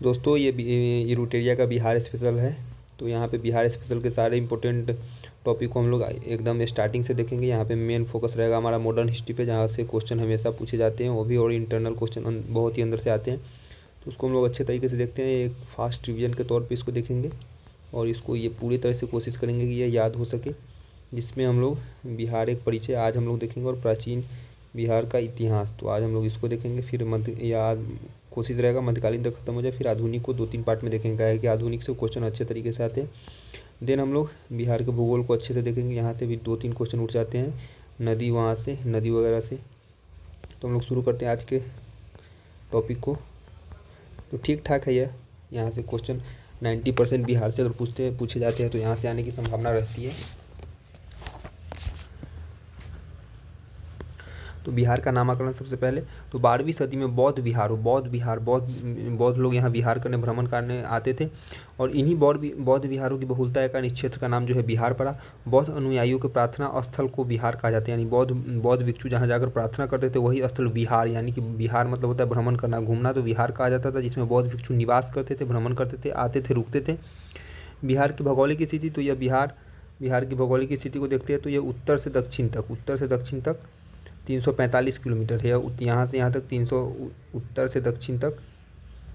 दोस्तों ये इरूटेरिया का बिहार स्पेशल है। तो यहाँ पे बिहार स्पेशल के सारे इंपॉर्टेंट टॉपिक को हम लोग एकदम स्टार्टिंग से देखेंगे। यहाँ पे मेन फोकस रहेगा हमारा मॉडर्न हिस्ट्री पे, जहाँ से क्वेश्चन हमेशा पूछे जाते हैं, वो भी और इंटरनल क्वेश्चन बहुत ही अंदर से आते हैं। तो उसको हम लोग अच्छे तरीके से देखते हैं, एक फास्ट रिवीजन के तौर पर इसको देखेंगे और इसको ये पूरी तरह से कोशिश करेंगे कि ये याद हो सके, जिसमें हम लोग बिहार एक परिचय आज हम लोग देखेंगे और प्राचीन बिहार का इतिहास, तो आज हम लोग इसको देखेंगे। फिर मध्य याद कोशिश रहेगा मध्यकालीन तक खत्म हो जाए, फिर आधुनिक को 2-3 पार्ट में देखेंगे, क्या है कि आधुनिक से क्वेश्चन अच्छे तरीके से आते हैं। देन हम लोग बिहार के भूगोल को अच्छे से देखेंगे, यहाँ से भी 2-3 क्वेश्चन उठ जाते हैं, नदी वहाँ से नदी वगैरह से। तो हम लोग शुरू करते हैं आज के टॉपिक को। तो ठीक ठाक है यह, यहाँ से क्वेश्चन 90% बिहार से अगर पूछे जाते हैं तो यहाँ से आने की संभावना रहती है। तो बिहार का नामकरण सबसे पहले तो 12वीं सदी में बौद्ध लोग यहाँ विहार करने भ्रमण करने आते थे और इन्हीं बौद्ध विहारों की बहुलता के कारण इस क्षेत्र का नाम जो है बिहार पड़ा। बौद्ध अनुयायियों के प्रार्थना स्थल को विहार कहा जाता है, यानी बौद्ध भिक्षु जहाँ जाकर प्रार्थना करते थे वही स्थल विहार, यानी कि विहार मतलब होता है भ्रमण करना, घूमना, तो विहार कहा जाता था, जिसमें बौद्ध भिक्षु निवास करते थे, भ्रमण करते थे, आते थे, रुकते थे। बिहार की भौगोलिक स्थिति, तो यह बिहार की भौगोलिक स्थिति को देखते हैं तो यह उत्तर से दक्षिण तक 345 किलोमीटर है। यहाँ से यहाँ तक 300 उत्तर से दक्षिण तक,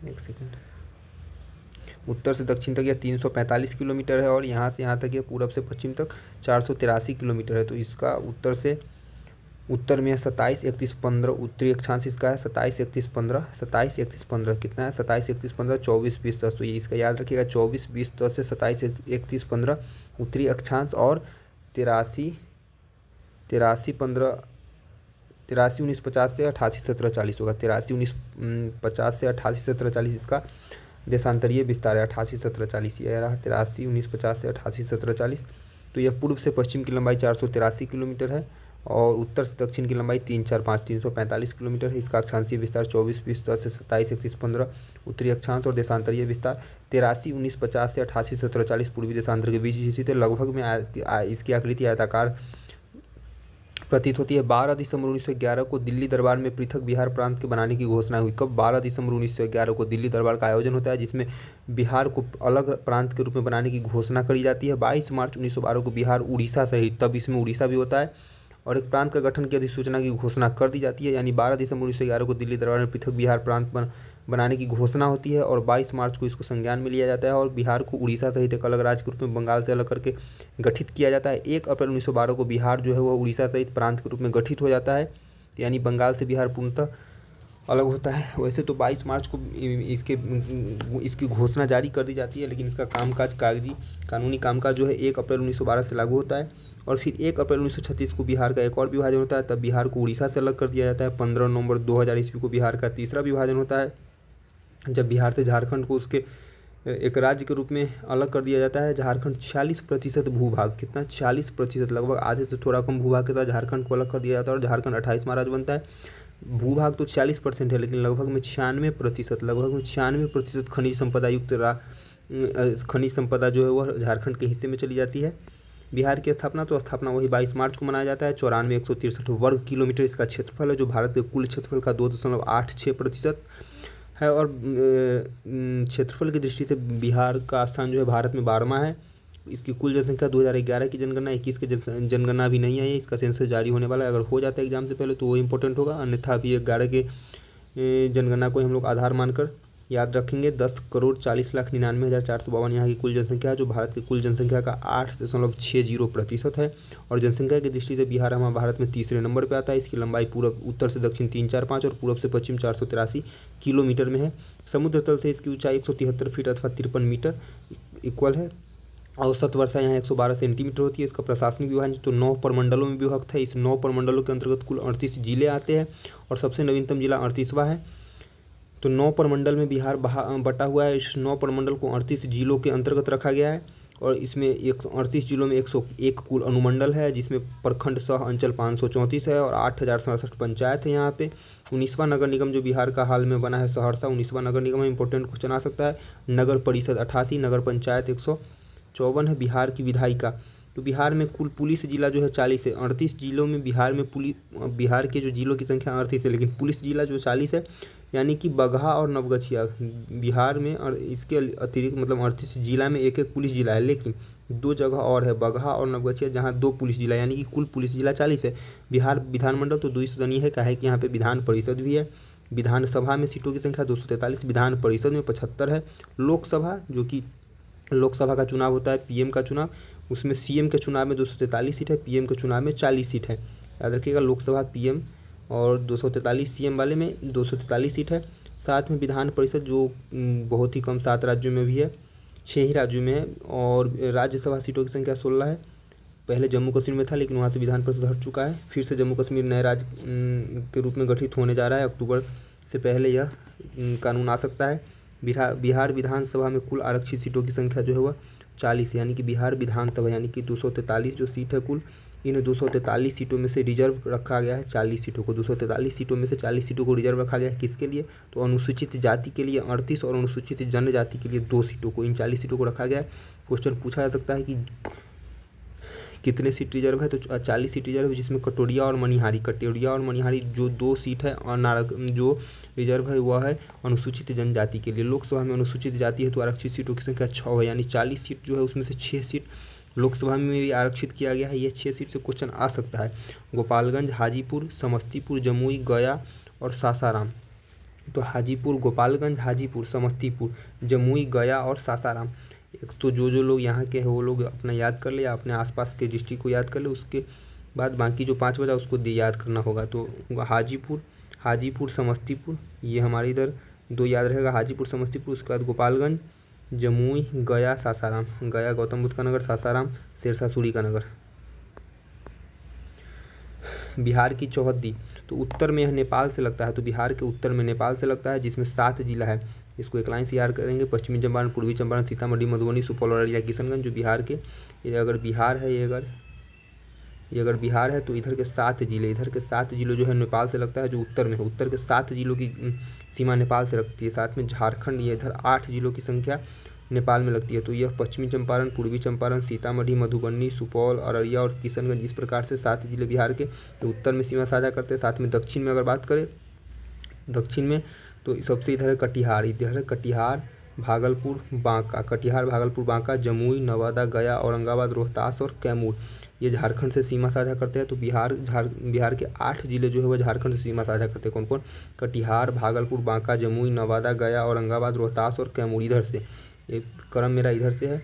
एक सेकंड, उत्तर से दक्षिण तक यह 345 किलोमीटर है और यहाँ से यहाँ तक यह पूरब से पश्चिम तक 483 किलोमीटर है। तो इसका उत्तर में 27, 31, 15 उत्तरी अक्षांश इसका है 27, 31, 15 कितना है 27, 31, 15, 24, 20, 10। तो ये इसका याद रखिएगा 24, 20, 10 से 27, 31, 15 उत्तरी अक्षांश और 83, 19, 50 से 88, 17, 40 होगा। 83, 19, 50 से 88, 17, 40 इसका देशांतरीय विस्तार है। 88, 17, 40 यह रहा 83, 19, 50 से 88, 17, 40। तो यह पूर्व से पश्चिम की लंबाई 483 किलोमीटर है और उत्तर से दक्षिण की लंबाई 345 किलोमीटर है। इसका अक्षांशीय विस्तार 24, 20, 10 से 27, 31, 15 उत्तरी अक्षांश और देशांतरीय विस्तार 83, 19, 50 से 88, 17, 40 पूर्वी देशांतर के बीच स्थित है। लगभग में इसकी आकृति आयताकार प्रतीत होती है। 12 दिसंबर 1911 को दिल्ली दरबार में पृथक बिहार प्रांत के बनाने की घोषणा हुई। कब? 12 दिसंबर 1911 को दिल्ली दरबार का आयोजन होता है, जिसमें बिहार को अलग प्रांत के रूप में बनाने की घोषणा करी जाती है। 22 मार्च 1912 को बिहार उड़ीसा सहित, तब इसमें उड़ीसा भी होता है, और एक प्रांत का गठन की अधिसूचना की घोषणा कर दी जाती है। यानी 12 दिसंबर 1911 को दिल्ली दरबार में पृथक बिहार प्रांत बनाने की घोषणा होती है और 22 मार्च को इसको संज्ञान में लिया जाता है और बिहार को उड़ीसा सहित एक अलग राज्य के रूप में बंगाल से अलग करके गठित किया जाता है। 1 अप्रैल 1912 को बिहार जो है वह उड़ीसा सहित प्रांत के रूप में गठित हो जाता है, यानी बंगाल से बिहार पूर्णतः अलग होता है। वैसे तो 22 मार्च को इसकी घोषणा जारी कर दी जाती है, लेकिन इसका कानूनी कामकाज जो है 1 अप्रैल 1912 से लागू होता है। और फिर 1 अप्रैल 1936 को बिहार का एक और विभाजन होता है, तब बिहार को उड़ीसा से अलग कर दिया जाता है। 15 नवंबर 2000 ईस्वी को बिहार का तीसरा विभाजन होता है, जब बिहार से झारखंड को उसके एक राज्य के रूप में अलग कर दिया जाता है। झारखंड 46% भूभाग, कितना 46%, लगभग आधे से थोड़ा कम भूभाग के साथ झारखंड को अलग कर दिया जाता है और झारखंड 28वां राज्य बनता है। भूभाग तो 46% है, लेकिन लगभग में 96% खनिज संपदा जो है वह झारखंड के हिस्से में चली जाती है। बिहार की स्थापना वही 22 मार्च को मनाया जाता है। 94,163 वर्ग किलोमीटर इसका क्षेत्रफल है, जो भारत के कुल क्षेत्रफल का 2.86% है। और क्षेत्रफल की दृष्टि से बिहार का स्थान जो है भारत में 12वां है। इसकी कुल जनसंख्या 2011 की जनगणना, 21 की जनगणना अभी नहीं आई है, इसका सेंसस जारी होने वाला है। अगर हो जाता है एग्जाम से पहले तो वो इंपॉर्टेंट होगा, अन्यथा अभी 11 के जनगणना को हम लोग आधार मानकर याद रखेंगे। 10,40,99,452 यहाँ की कुल जनसंख्या है, जो भारत की कुल जनसंख्या का 8.60% है। और जनसंख्या की दृष्टि से बिहार हमारे भारत में तीसरे नंबर पर आता है। इसकी लंबाई पूरब उत्तर से दक्षिण 345 और पूरब से पश्चिम 483 किलोमीटर में है। समुद्र तल से इसकी ऊंचाई 173 फीट अथवा 53 मीटर इक्वल है। औसत वर्षा यहाँ 112 सेंटीमीटर होती है। इसका प्रशासनिक विभाजन तो 9 प्रमंडलों में विभक्त है। इस 9 प्रमंडलों के अंतर्गत कुल 38 जिले आते हैं और सबसे नवीनतम जिला 38वां है। तो 9 प्रमंडल में बिहार बटा हुआ है। इस 9 प्रमंडल को 38 जिलों के अंतर्गत रखा गया है और इसमें 138 जिलों में 101 कुल अनुमंडल है, जिसमें प्रखंड सह अंचल 534 है और 8,067 पंचायत है। यहाँ पे 19वां नगर निगम जो बिहार का हाल में बना है सहरसा 19वां नगर निगम है। इंपॉर्टेंट क्वेश्चन आ सकता है। नगर परिषद 88, नगर पंचायत 154 है। बिहार की विधायिका, तो बिहार में कुल पुलिस जिला जो है 40 है। 38 जिलों में बिहार के जो जिलों की संख्या 38 है, लेकिन पुलिस जिला जो 40 है। यानी कि बगहा और नवगछिया बिहार में, और इसके अतिरिक्त मतलब 38 जिला में एक एक पुलिस जिला है, लेकिन 2 जगह और है बगहा और नवगछिया जहाँ 2 पुलिस जिला, यानी कि कुल पुलिस जिला 40 है। बिहार विधानमंडल तो 2 सदनीय है, क्या है कि यहाँ पे विधान परिषद भी है। विधानसभा में सीटों की संख्या 243, विधान परिषद में 75 है। लोकसभा, जो कि लोकसभा का चुनाव होता है, पीएम का चुनाव, उसमें सीएम के चुनाव में 243 सीट है, पीएम के चुनाव में 40 सीट है। याद रखिएगा, लोकसभा पीएम और 243 सीएम वाले में 243 सीट है। साथ में विधान परिषद जो बहुत ही कम 7 राज्यों में भी है, 6 ही राज्यों में है। और राज्यसभा सीटों की संख्या 16 है। पहले जम्मू कश्मीर में था, लेकिन वहाँ से विधान परिषद हट चुका है। फिर से जम्मू कश्मीर नए राज्य के रूप में गठित होने जा रहा है। अक्टूबर से पहले यह कानून आ सकता है। बिहार विधानसभा में कुल आरक्षित सीटों की संख्या जो है वह 40 है, यानी कि बिहार विधानसभा यानी कि 243 जो सीट है कुल, इन 243 सीटों में से रिजर्व रखा गया है 40 सीटों को। 243 सीटों में से 40 सीटों को रिजर्व रखा गया है, किसके लिए? तो अनुसूचित जाति के लिए 38 और अनुसूचित जनजाति के लिए 2 सीटों को, इन 40 सीटों को रखा गया है। क्वेश्चन पूछा जा सकता है कि कितने सीट रिजर्व है, तो 40 सीट रिजर्व है, जिसमें कटोरिया और मनिहारी जो 2 सीट है, और जो रिजर्व है वह है अनुसूचित जनजाति के लिए। लोकसभा में अनुसूचित जाति है तो आरक्षित सीटों की संख्या 6 है, यानी 40 सीट जो है उसमें से 6 सीट लोकसभा में भी आरक्षित किया गया है। यह 6 सीट से क्वेश्चन आ सकता है। गोपालगंज, हाजीपुर, समस्तीपुर, जमुई, गया और सासाराम। तो हाजीपुर, समस्तीपुर, जमुई, गया और सासाराम। एक तो जो लोग यहाँ के हैं वो लोग अपना याद कर ले, या अपने आसपास के डिस्ट्रिक्ट को याद कर ले, उसके बाद बाकी जो 5 बचा उसको याद करना होगा। तो हाजीपुर, समस्तीपुर, ये हमारे इधर 2 याद रहेगा, हाजीपुर, समस्तीपुर। उसके बाद गोपालगंज, जमुई, गया, सासाराम। गया गौतम बुद्ध का नगर, सासाराम शेरशाह सूरी का नगर। बिहार की चौहद्दी, तो उत्तर में यह नेपाल से लगता है, तो बिहार के उत्तर में नेपाल से लगता है, जिसमें 7 जिला है। इसको एक लाइन से याद करेंगे, पश्चिमी चंपारण, पूर्वी चंपारण, सीतामढ़ी, मधुबनी, सुपौल, अररिया, किशनगंज। जो बिहार के, ये अगर बिहार है तो इधर के 7 जिले जो है नेपाल से लगता है, जो उत्तर में है। उत्तर के 7 जिलों की सीमा नेपाल से लगती है। साथ में झारखंड, ये इधर 8 जिलों की संख्या नेपाल में लगती है। तो यह पश्चिमी चंपारण, पूर्वी चंपारण, सीतामढ़ी, मधुबनी, सुपौल, अररिया और किशनगंज, इस प्रकार से 7 जिले बिहार के तो उत्तर में सीमा साझा करते हैं। साथ में दक्षिण में अगर बात करें, दक्षिण में तो सबसे इधर है कटिहार, भागलपुर, बांका, जमुई, नवादा, गया, औरंगाबाद, रोहतास और कैमूर, ये झारखंड से सीमा साझा करते हैं। तो बिहार के 8 जिले जो है वह झारखंड से सीमा साझा करते हैं। कौन कौन? कटिहार, भागलपुर, बांका, जमुई, नवादा, गया, औरंगाबाद, रोहतास और कैमूर। इधर से ये क्रम मेरा इधर से है।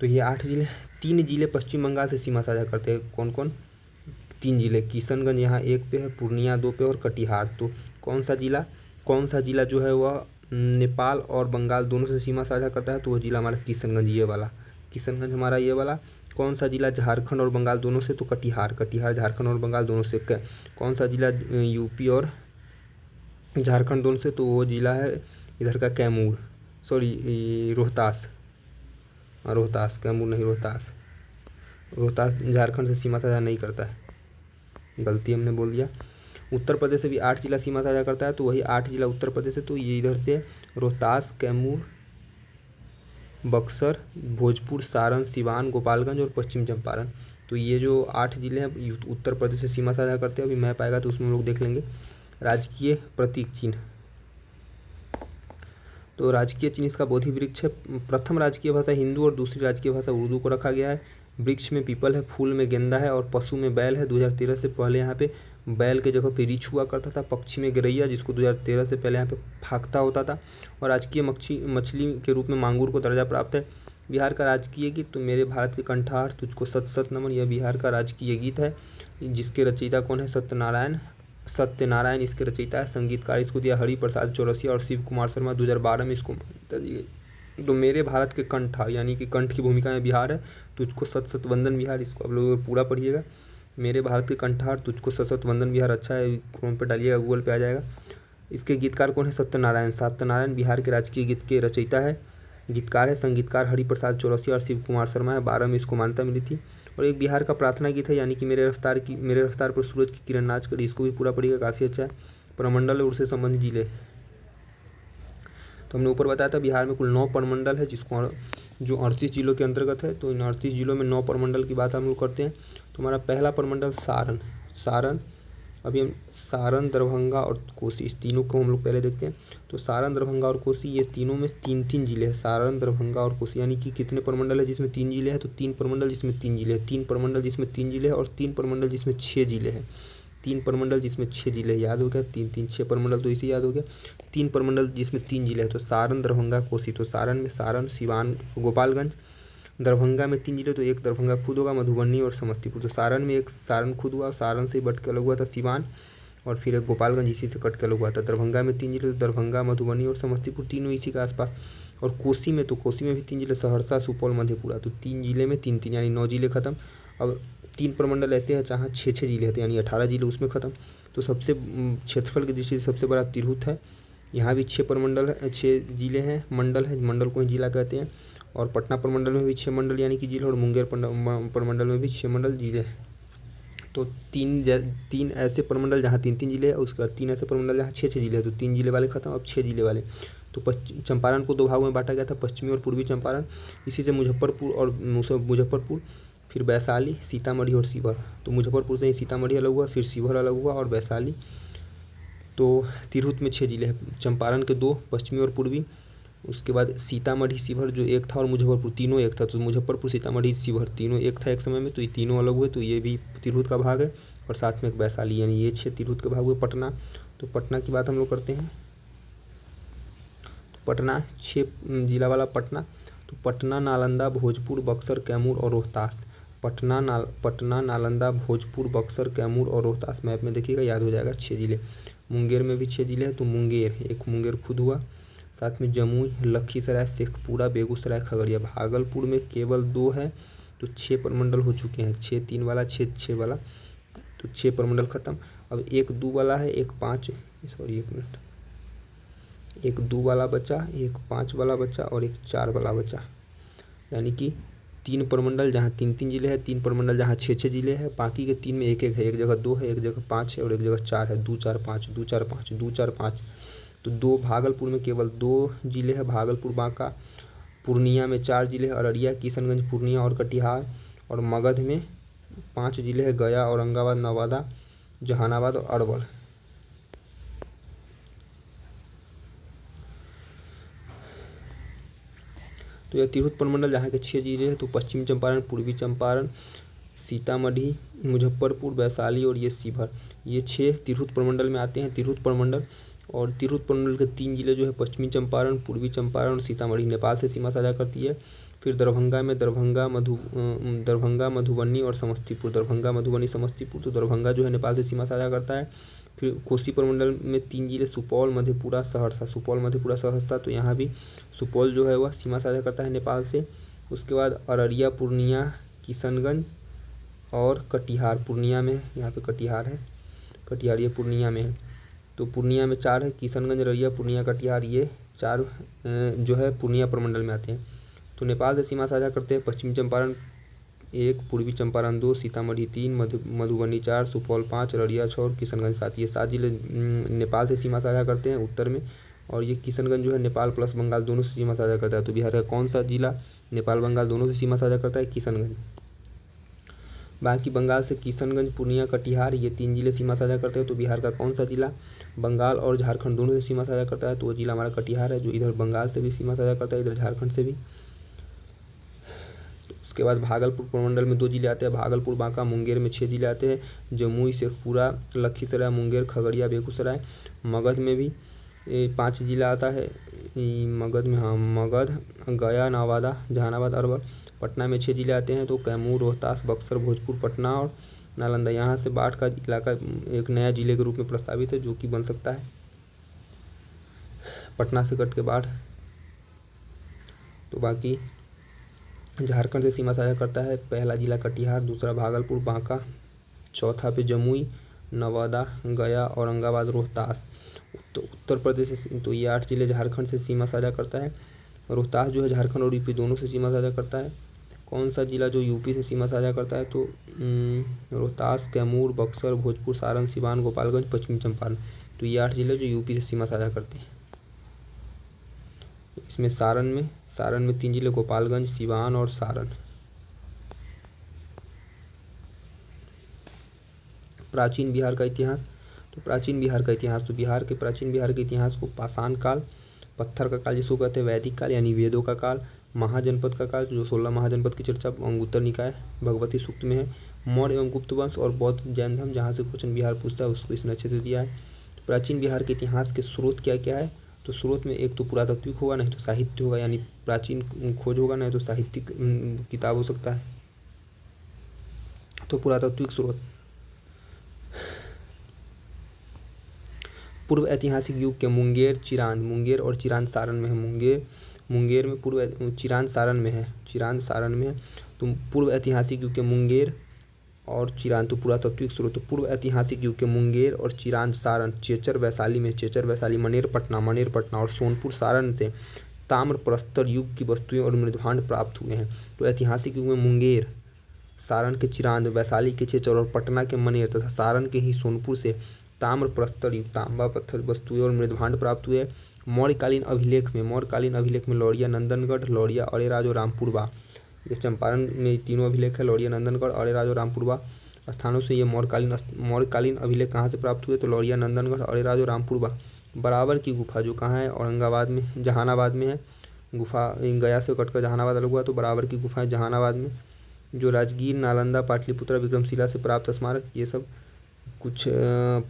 तो ये 8 जिले। 3 जिले पश्चिम बंगाल से सीमा साझा करते हैं। कौन कौन? 3 जिले, किशनगंज यहाँ 1 पे है, पूर्णिया 2 पे और कटिहार। तो कौन सा जिला जो है वह नेपाल और बंगाल दोनों से सीमा साझा करता है? तो वह जिला हमारा किशनगंज, ये वाला किशनगंज हमारा ये वाला। कौन सा जिला झारखंड और बंगाल दोनों से? तो कटिहार झारखंड और बंगाल दोनों से। कौन सा जिला यूपी और झारखंड दोनों से? तो वो जिला है इधर का कैमूर, सॉरी रोहतास, कैमूर नहीं, रोहतास झारखंड से सीमा साझा नहीं करता है, गलती हमने बोल दिया। उत्तर प्रदेश से भी 8 जिला सीमा साझा करता है, तो वही 8 जिला उत्तर प्रदेश है। तो ये इधर से रोहतास, कैमूर, बक्सर, भोजपुर, सारण, सिवान, गोपालगंज और पश्चिम चंपारण। तो ये जो 8 जिले हैं उत्तर प्रदेश से सीमा साझा करते हैं। अभी मैप आएगा तो उसमें हम लोग देख लेंगे। राजकीय प्रतीक चिन्ह, तो राजकीय चिन्ह इसका बोधि वृक्ष है। प्रथम राजकीय भाषा हिंदू और दूसरी राजकीय भाषा उर्दू को रखा गया है। वृक्ष में पीपल है, फूल में गेंदा है और पशु में बैल है। 2013 से पहले यहाँ पे बैल के जगह पे रीछ हुआ करता था। पक्षी में गरैया, जिसको 2013 से पहले यहाँ पे फाख्ता होता था। और राजकीय मछली के रूप में मांगूर को दर्जा प्राप्त है। बिहार का राजकीय गीत, तो मेरे भारत के कंठार तुझको सत सत नमन, यह बिहार का राजकीय गीत है, जिसके रचयिता कौन है? सत्यनारायण इसके रचयिता है। संगीतकार इसको दिया हरिप्रसाद चौरसिया और शिव कुमार शर्मा। 2012 में इसको मान्यता दी गई। तो मेरे भारत के कंठार, यानी कि कंठ की भूमिका में बिहार है। तुझको सत सत वंदन बिहार, इसको आप लोग पूरा पढ़िएगा। मेरे भारत के कंठार तुझको सत सत वंदन बिहार, अच्छा है, क्रोम पर डालिएगा, गूगल पे आ जाएगा। इसके गीतकार कौन है? सत्यनारायण बिहार के राजकीय गीत के रचयिता है, गीतकार है। संगीतकार हरिप्रसाद चौरसिया और शिव कुमार शर्मा है। 12 में इसको मान्यता मिली थी। और एक बिहार का प्रार्थना गीत है, यानी कि मेरे रफ्तार पर सूरज की किरण नाच करी, इसको भी पूरा पढ़िएगा, काफ़ी अच्छा है। प्रमंडल और उससे संबंधित जिले, तो हमने ऊपर बताया था बिहार में कुल 9 प्रमंडल है, जिसको जो 38 जिलों के अंतर्गत है। तो इन 38 जिलों में 9 प्रमंडल की बात हम लोग करते हैं। तो हमारा पहला प्रमंडल सारण, अभी हम सारण, दरभंगा और कोसी, इस तीनों को हम लोग पहले देखते हैं। तो सारण, दरभंगा और कोसी, ये तीनों में 3-3 जिले हैं। सारण, दरभंगा और कोसी, यानी कि कितने प्रमंडल है जिसमें 3 जिले हैं? तो 3 प्रमंडल जिसमें 3 जिले हैं, 3 प्रमंडल जिसमें 3 जिले हैं, और 3 प्रमंडल जिसमें 6 जिले हैं। 3 प्रमंडल जिसमें 6 जिले, याद हो गया? 3 3 6 प्रमंडल, तो इसे याद हो गया। 3 प्रमंडल जिसमें 3 जिले हैं, तो सारण, दरभंगा, कोसी। तो सारण में सारण, सिवान, गोपालगंज। दरभंगा में 3 जिले, तो एक दरभंगा खुद होगा, मधुबनी और समस्तीपुर। तो सारण में एक सारण खुद हुआ, सारण से बट के अलग हुआ था सिवान, और फिर एक गोपालगंज इसी से कट के अलग हुआ था। दरभंगा में 3 जिले, तो दरभंगा, मधुबनी और समस्तीपुर, तीनों इसी के आसपास। और कोसी में, तो कोसी में भी 3 जिले, सहरसा, सुपौल, मधेपुरा। तो 3 जिले में 3-3, यानी 9 जिले खत्म। अब 3 प्रमंडल ऐसे हैं जहाँ 6-6 जिले थे, यानी 18 जिले उसमें खत्म। तो सबसे क्षेत्रफल की दृष्टि से सबसे बड़ा तिरहुत है। यहाँ भी 6 प्रमंडल है, 6 जिले हैं, मंडल है, मंडल को ही जिला कहते हैं। और पटना प्रमंडल में भी 6 मंडल यानी कि जिले, और मुंगेर प्रमंडल में भी 6 मंडल जिले हैं। तो 3 ऐसे प्रमंडल जहाँ 3-3 जिले हैं, उसके बाद 3 ऐसे प्रमंडल जहाँ 6-6 जिले हैं। तो 3 जिले वाले खत्म, अब 6 जिले वाले। तो चंपारण को 2 भागों में बांटा गया था, पश्चिमी और पूर्वी चंपारण। इसी से मुजफ्फरपुर, फिर वैशाली, सीतामढ़ी और शिवहर। तो मुजफ्फरपुर से ही सीतामढ़ी अलग हुआ, फिर शिवहर अलग हुआ, और वैशाली। तो तिरहुत में 6 जिले हैं, चंपारण के 2, पश्चिमी और पूर्वी। उसके बाद सीतामढ़ी, शिवहर जो एक था, और मुजफ्फरपुर, तीनों एक था। तो मुजफ्फरपुर, सीतामढ़ी, शिवहर तीनों एक था एक समय में, तो ये तीनों अलग हुए, तो ये भी तिरहुत का भाग है। और साथ में एक वैशाली, यानी ये 6 तिरहुत के भाग हुए। पटना, तो पटना की बात हम लोग करते हैं। तो पटना 6 जिला वाला पटना। तो पटना, नालंदा, भोजपुर, बक्सर, कैमूर और रोहतास। पटना, नालंदा, भोजपुर, बक्सर, कैमूर और रोहतास। मैप में देखिएगा, याद हो जाएगा। 6 जिले। मुंगेर में भी 6 जिले हैं, तो मुंगेर, एक मुंगेर खुद हुआ। साथ में जमुई, लखीसराय, शेखपुरा, बेगूसराय, खगड़िया। भागलपुर में केवल 2 है, तो 6 प्रमंडल हो चुके हैं। 6-3 वाला, 6-6 वाला, तो 6 प्रमंडल खत्म। अब एक 2 वाला है, एक 5, सॉरी 1 मिनट, एक 2 वाला बचा, एक 5 वाला बचा, और एक 4 वाला बचा। यानी कि 3 प्रमंडल जहाँ 3-3 जिले हैं, 3 प्रमंडल जहाँ 6-6 जिले हैं, बाकी के 3 में 1-1 है। एक जगह 2 है, एक जगह 5 है, और एक जगह 4 है। 2-4-5, 2-4-5, 2-4-5। तो 2 भागलपुर में केवल 2 जिले हैं, भागलपुर, बांका। पूर्णिया में 4 जिले हैं, अररिया, किशनगंज, पूर्णिया और कटिहार। और मगध में 5 जिले हैं, गया, औरंगाबाद, नवादा, जहानाबाद और अरवल। तो यह तिरहुत प्रमंडल जहाँ के 6 जिले हैं। तो पश्चिमी चंपारण, पूर्वी चंपारण, सीतामढ़ी, मुजफ्फरपुर, वैशाली और ये शिवहर, ये 6 तिरहुत प्रमंडल में आते हैं। तिरहुत प्रमंडल, और तिरहुत प्रमंडल के 3 जिले जो है, पश्चिमी चंपारण, पूर्वी चंपारण और सीतामढ़ी, नेपाल से सीमा साझा करती है। फिर दरभंगा में दरभंगा, मधुबनी और समस्तीपुर। दरभंगा, मधुबनी, समस्तीपुर। तो दरभंगा जो है नेपाल से सीमा साझा करता है। फिर कोसी प्रमंडल में 3 जिले, सुपौल, मधेपुरा, सहरसा। सुपौल, मधेपुरा, सहरसा, तो यहाँ भी सुपौल जो है वह सीमा साझा करता है नेपाल से। उसके बाद अररिया, पूर्णिया, किशनगंज और कटिहार। पूर्णिया में, यहाँ पे कटिहार है, कटिहार ये पूर्णिया में है। तो पूर्णिया में 4 है, किशनगंज, अररिया, पूर्णिया, कटिहार, ये 4 जो है पूर्णिया प्रमंडल में आते हैं। तो नेपाल से सीमा साझा करते हैं पश्चिमी चंपारण 1, पूर्वी चंपारण 2, सीतामढ़ी 3, मधुबनी 4, सुपौल 5, अररिया 6 और किशनगंज 7। ये 7 जिले नेपाल से सीमा साझा करते हैं उत्तर में। और ये किशनगंज जो है नेपाल प्लस बंगाल दोनों से सीमा साझा करता है। तो बिहार का कौन सा जिला नेपाल बंगाल दोनों से सीमा साझा करता है? किशनगंज। बाकी बंगाल से किशनगंज, पूर्णिया, कटिहार, ये 3 जिले सीमा साझा करते हैं। तो बिहार का कौन सा जिला बंगाल और झारखंड दोनों से सीमा साझा करता है? तो वो जिला हमारा कटिहार है, जो इधर बंगाल से भी सीमा साझा करता है, इधर झारखंड से भी। तो उसके बाद भागलपुर प्रमंडल में 2 जिले आते हैं, भागलपुर, बांका। मुंगेर में 6 जिले आते हैं, जमुई, शेखपुरा, लखीसराय, मुंगेर, खगड़िया, बेगूसराय। मगध में भी 5 जिला आता है, मगध में, हाँ, मगध, गया, नवादा, जहानाबाद, अरवल। पटना में 6 जिले आते हैं, तो कैमूर, रोहतास, बक्सर, भोजपुर, पटना और नालंदा। यहाँ से बाढ़ का इलाका एक नया जिले के रूप में प्रस्तावित है, जो कि बन सकता है पटना से कट के बाढ़। तो बाकी झारखंड से सीमा साझा करता है, पहला जिला कटिहार, दूसरा भागलपुर, बांका, चौथा पे जमुई, नवादा, गया, औरंगाबाद, रोहतास। तो उत्तर प्रदेश से, तो ये 8 जिले झारखंड से सीमा साझा करता है। रोहतास जो है झारखंड और यूपी दोनों से सीमा साझा करता है। कौन सा जिला जो यूपी से सीमा साझा करता है? तो रोहतास, कैमूर, बक्सर, भोजपुर, सारण, सिवान, गोपालगंज, पश्चिमी चंपारण। तो ये 8 जिले जो यूपी से सीमा साझा करते हैं। इसमें सारण में 3 जिले, गोपालगंज, सिवान और सारण। प्राचीन बिहार का इतिहास। तो प्राचीन बिहार का इतिहास, तो प्राचीन बिहार के इतिहास को पाषाण काल, पत्थर का काल जिसको कहते हैं, वैदिक काल यानी वेदों का काल, महाजनपद का काल जो 16 महाजनपद की चर्चा अंगुत्तर निकाय भगवती सूक्त में है, मौर्य एवं गुप्त वंश और बौद्ध जैन धर्म, जहाँ से क्वेश्चन बिहार पूछता है उसको इसने अच्छे से दिया है। तो प्राचीन बिहार के इतिहास के स्रोत क्या क्या है, तो स्रोत में एक तो पुरातात्विक होगा, नहीं तो साहित्य होगा यानी प्राचीन खोज होगा, नहीं तो साहित्यिक किताब हो सकता है। तो पुरातात्विक स्रोत, पूर्व ऐतिहासिक युग के मुंगेर, चिरांद, मुंगेर और चिरांद सारण में है। मुंगेर में पूर्व, चिरांद सारण में है, तो पूर्व ऐतिहासिक युग के मुंगेर और चिरांद, तो पुरातात्विक स्रोत, तो पूर्व ऐतिहासिक युग के मुंगेर और चिरांद सारण, चेचर वैशाली में, मनेर पटना और सोनपुर सारण से ताम्र प्रस्तर युग की वस्तुएं और मृदभांड प्राप्त हुए हैं। तो ऐतिहासिक युग में मुंगेर, सारण के चिरांद, वैशाली के चेचर और पटना के मनेर तथा सारण के ही सोनपुर से ताम्र प्रस्तर युग, तांबा पत्थर वस्तुएं और मृदभांड प्राप्त हुए। मौर्यकालीन अभिलेख में लौरिया, नंदनगढ़, लौरिया, अरेराज और रामपुरवा, ये चंपारण में तीनों अभिलेख है, लौरिया, नंदनगढ़, अरेराज और रामपुरवा स्थानों से ये मौर्यकालीन अभिलेख कहाँ से प्राप्त हुए, तो लौरिया, नंदनगढ़, अरेराज और रामपुरवा। बराबर की गुफा जो कहाँ है, औरंगाबाद में, जहानाबाद में है गुफा, गया से कटकर जहानाबाद अलग हुआ, तो बराबर की गुफा है जहानाबाद में। जो राजगीर, नालंदा, पाटलिपुत्र, विक्रमशिला से प्राप्त स्मारक, ये सब कुछ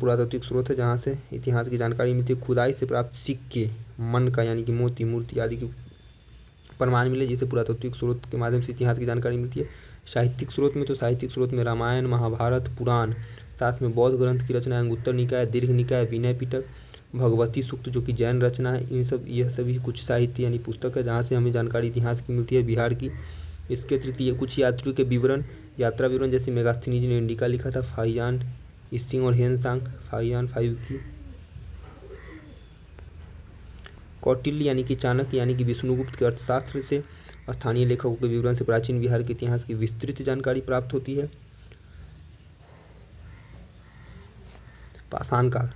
पुरातात्विक स्रोत है जहाँ से इतिहास की जानकारी मिलती है। खुदाई से प्राप्त सिक्के, मन का यानी कि मोती, मूर्ति आदि की प्रमाण मिले, जिसे पुरातात्विक स्रोत के माध्यम से इतिहास की जानकारी मिलती है। साहित्यिक स्रोत में रामायण, महाभारत, पुराण, साथ में बौद्ध ग्रंथ की रचना, अंगुत्तर निकाय, दीर्घ निकाय, विनय पिटक, भगवती सूक्त जो कि जैन रचना है, यह सभी कुछ साहित्य यानी पुस्तक है जहाँ से हमें जानकारी इतिहास की मिलती है बिहार की। इसके अतिरिक्त ये कुछ यात्रियों के विवरण, यात्रा विवरण, जैसे मेगास्थनीज ने इंडिका लिखा था, फाहियान इसिंग और हेनसांग, फाहियान फायुकी, कौटिल्य यानी कि चाणक्य यानी कि विष्णुगुप्त के अर्थशास्त्र से, स्थानीय लेखकों के विवरण से प्राचीन बिहार के इतिहास की विस्तृत जानकारी प्राप्त होती है। पाषाण काल,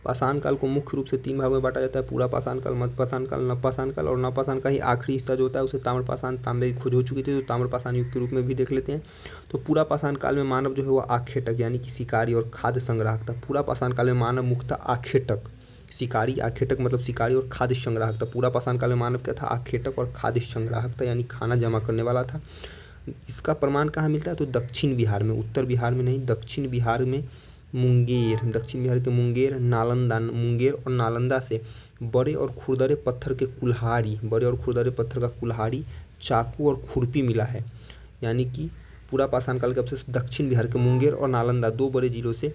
पाषाण काल को मुख्य रूप से 3 भागों में बांटा जाता है, पूरा पाषाण काल, मध्य पाषाण काल, नवपाषाण काल, और नवपाषाण का ही आखिरी हिस्सा जो होता है उसे ताम्रपाषाण, तांबे की खोज हो चुकी थी तो ताम्रपाषाण युग के रूप में भी देख लेते हैं। तो पूरा पाषाण काल में मानव जो है वह आखेटक यानी कि शिकारी और खाद्य संग्राहक था। पूरा पाषाण काल में मानव मुख्यतः आखेटक, शिकारी, आखेटक मतलब शिकारी और खाद्य संग्राहक था। पूरा पाषाण काल में मानव क्या था, आखेटक और खाद्य संग्राहक था यानी खाना जमा करने वाला था। इसका प्रमाण कहाँ मिलता है, तो दक्षिण बिहार में, उत्तर बिहार में नहीं, दक्षिण बिहार में मुंगेर, दक्षिण बिहार के मुंगेर और नालंदा से बड़े और खुरदरे पत्थर का कुल्हाड़ी, चाकू और खुरपी मिला है। यानी कि पूरा पाषाण काल के अवशेष दक्षिण बिहार के मुंगेर और नालंदा 2 बड़े जिलों से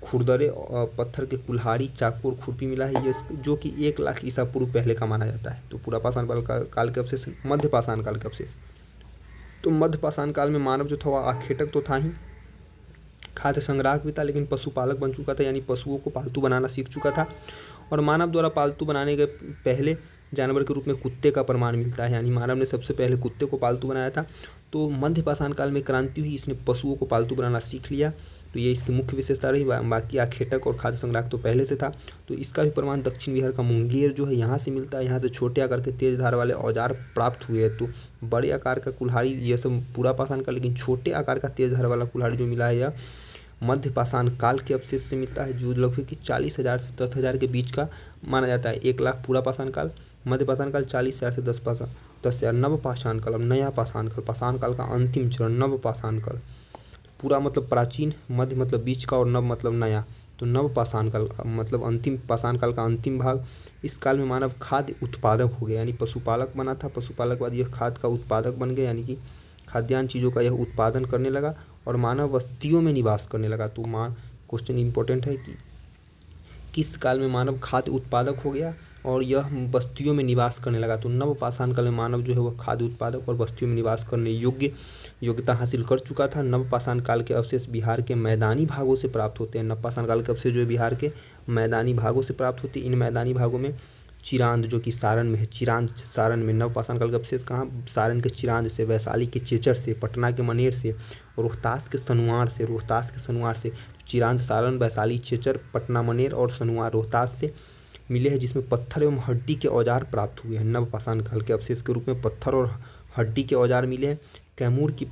खुरदरे पत्थर के कुल्हाड़ी, चाकू और खुरपी मिला है, ये जो कि 1 लाख ईसा पूर्व पहले का माना जाता है। तो पूरा पाषाण काल के अवशेष, मध्य पाषाण काल के अवशेष, तो मध्य पाषाण काल में मानव जो था वह आखेटक तो था ही, खाद्य संग्राहक भी था, लेकिन पशुपालक बन चुका था यानी पशुओं को पालतू बनाना सीख चुका था। और मानव द्वारा पालतू बनाने के पहले जानवर के रूप में कुत्ते का प्रमाण मिलता है, यानी मानव ने सबसे पहले कुत्ते को पालतू बनाया था। तो मध्य पाषाण काल में क्रांति हुई, इसने पशुओं को पालतू बनाना सीख लिया, तो ये इसकी मुख्य विशेषता रही। बाकी आखेटक और खाद्य संग्राहक तो पहले से था। तो इसका भी प्रमाण दक्षिण बिहार का मुंगेर जो है यहाँ से मिलता है। यहाँ से छोटे आकार के तेज धार वाले औजार प्राप्त हुए हैं। तो बड़े आकार का कुल्हाड़ी ये सब पूरा पाषाण का, लेकिन छोटे आकार का तेज धार वाला कुल्हाड़ी जो मिला है यह मध्य पाषाण काल के अवशेष से मिलता है, जो लगभग 40,000 से 10,000 के बीच का माना जाता है। 1 लाख पूरा पाषाण काल, मध्य पाषाण काल 40,000 से 10,000। नव पाषाण काल, अब नया पाषाण काल, पाषाण काल का अंतिम चरण नव पाषाण काल। पूरा मतलब प्राचीन, मध्य मतलब बीच का और नव मतलब नया। तो नव पाषाण काल मतलब अंतिम पाषाण काल का अंतिम भाग। इस काल में मानव खाद्य उत्पादक हो गया, यानी पशुपालक बना था, पशुपालक बाद यह खाद्य का उत्पादक बन गया, यानी कि खाद्यान्न चीज़ों का यह उत्पादन करने लगा और मानव बस्तियों में निवास करने लगा। तो क्वेश्चन इंपॉर्टेंट है कि किस काल में मानव खाद्य उत्पादक हो गया और यह बस्तियों में निवास करने लगा। तो नव पाषाण काल में मानव जो है वह खाद्य उत्पादक और बस्तियों में निवास करने योग्यता हासिल कर चुका था। नव पाषाण काल के अवशेष बिहार के मैदानी भागों से प्राप्त होते हैं। नव पाषाण काल के अवशेष जो है बिहार के मैदानी भागों से प्राप्त होते हैं। इन मैदानी भागों में चिरांद जो कि सारण में है, चिरांद सारण में नव पाषाण काल के अवशेष कहाँ, सारण के चिरांद से, वैशाली के चेचर से, पटना के मनेर से, रोहतास के सनुआर से चिरांद, सारण, वैशाली, चेचर, पटना, मनेर और सनुआर रोहतास से मिले हैं, जिसमें पत्थर एवं हड्डी के औजार प्राप्त हुए हैं। नव पाषाण काल के अवशेष के रूप में पत्थर और हड्डी के औजार मिले हैं। कैमूर की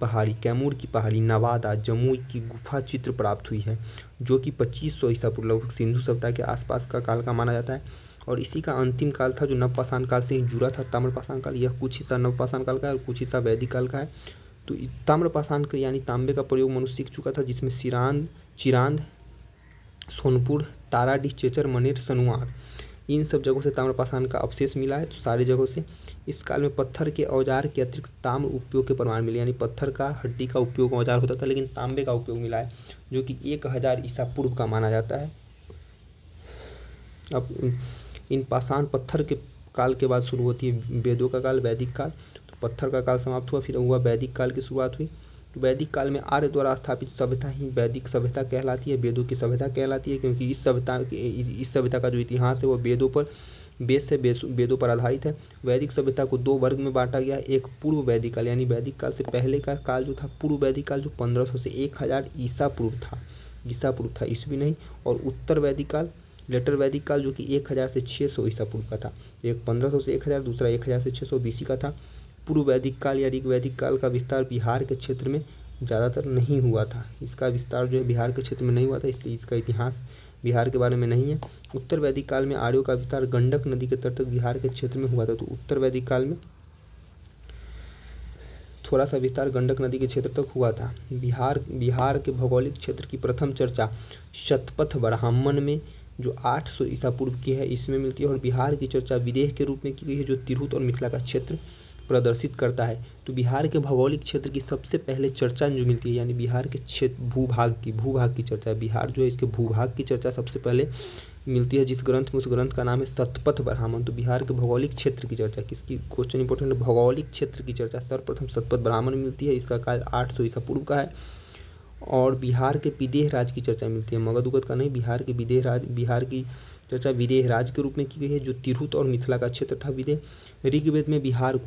पहाड़ी नवादा जमुई की गुफा चित्र प्राप्त हुई है, जो कि 2500 ईसा पूर्व लगभग सिंधु सभ्यता के आसपास का काल का माना जाता है। और इसी का अंतिम काल था जो नवपाषाण काल से ही जुड़ा था, ताम्रपाषाण काल। यह कुछ हिस्सा नवपाषाण काल का है और कुछ हिस्सा वैदिक काल का है। तो ताम्रपाषाण का यानी तांबे का प्रयोग मनुष्य सीख चुका था, जिसमें चिरांद, सोनपुर, ताराडीह, चेचर, मनेर, सनुआर, इन सब जगहों से ताम्रपाषाण का अवशेष मिला है। तो सारी जगहों से इस काल में पत्थर के औजार के अतिरिक्त ताम्र उपयोग के प्रमाण मिले, यानी पत्थर का हड्डी का उपयोग औजार होता था, लेकिन तांबे का उपयोग मिला है, जो कि 1000 ईसा पूर्व का माना जाता है। अब इन पाषाण पत्थर के काल के बाद शुरू होती है वेदों का काल, वैदिक काल। तो पत्थर का काल समाप्त हुआ, फिर हुआ वैदिक काल की शुरुआत हुई। तो वैदिक काल में आर्य द्वारा स्थापित सभ्यता ही वैदिक सभ्यता कहलाती है, वेदों की सभ्यता कहलाती है, क्योंकि इस सभ्यता का जो इतिहास है वो वेदों पर आधारित है। वैदिक सभ्यता को 2 वर्ग में बांटा गया है। एक पूर्व वैदिक काल, यानी वैदिक काल से पहले का काल जो था पूर्व वैदिक काल, जो 1500 से 1000 ईसा पूर्व था, ईस्वी नहीं। और उत्तर वैदिक काल, लेटर वैदिक काल, जो कि 1000 से 600 ईसा पूर्व का था। एक 1500 से 1000, दूसरा 1000 से 600 बीसी का था। पूर्व वैदिक काल या ऋग वैदिक काल का विस्तार बिहार के क्षेत्र में ज़्यादातर नहीं हुआ था। इसका विस्तार जो है बिहार के क्षेत्र में नहीं हुआ था, इसलिए इसका इतिहास बिहार के बारे में नहीं है। उत्तर वैदिक काल में आर्यों का विस्तार गंडक नदी के तट तक बिहार के क्षेत्र में हुआ था। तो उत्तर वैदिक काल में थोड़ा सा विस्तार गंडक नदी के क्षेत्र तक हुआ था। बिहार के भौगोलिक क्षेत्र की प्रथम चर्चा शतपथ ब्राह्मण में जो 800 ईसा पूर्व की है इसमें मिलती है। और बिहार की चर्चा विदेह के रूप में की गई है, जो तिरहुत और मिथिला का क्षेत्र प्रदर्शित करता है। तो बिहार के भौगोलिक क्षेत्र की सबसे पहले चर्चा जो मिलती है, यानी बिहार के क्षेत्र भूभाग की चर्चा, बिहार जो है इसके भूभाग की चर्चा सबसे पहले मिलती है जिस ग्रंथ में, उस ग्रंथ का नाम है शतपथ ब्राह्मण। तो बिहार के भौगोलिक क्षेत्र की चर्चा किसकी, क्वेश्चन इंपॉर्टेंट है, भौगोलिक क्षेत्र की चर्चा सर्वप्रथम शतपथ ब्राह्मण में मिलती है। इसका काल 800 ईसा पूर्व का है। और बिहार के विदेह राज की चर्चा मिलती है, मगध उगध का नहीं, बिहार की चर्चा विदेह राज के रूप में की गई है, जो तिरहुत और मिथिला का क्षेत्र था विदेह। ऋग्वेद में बिहार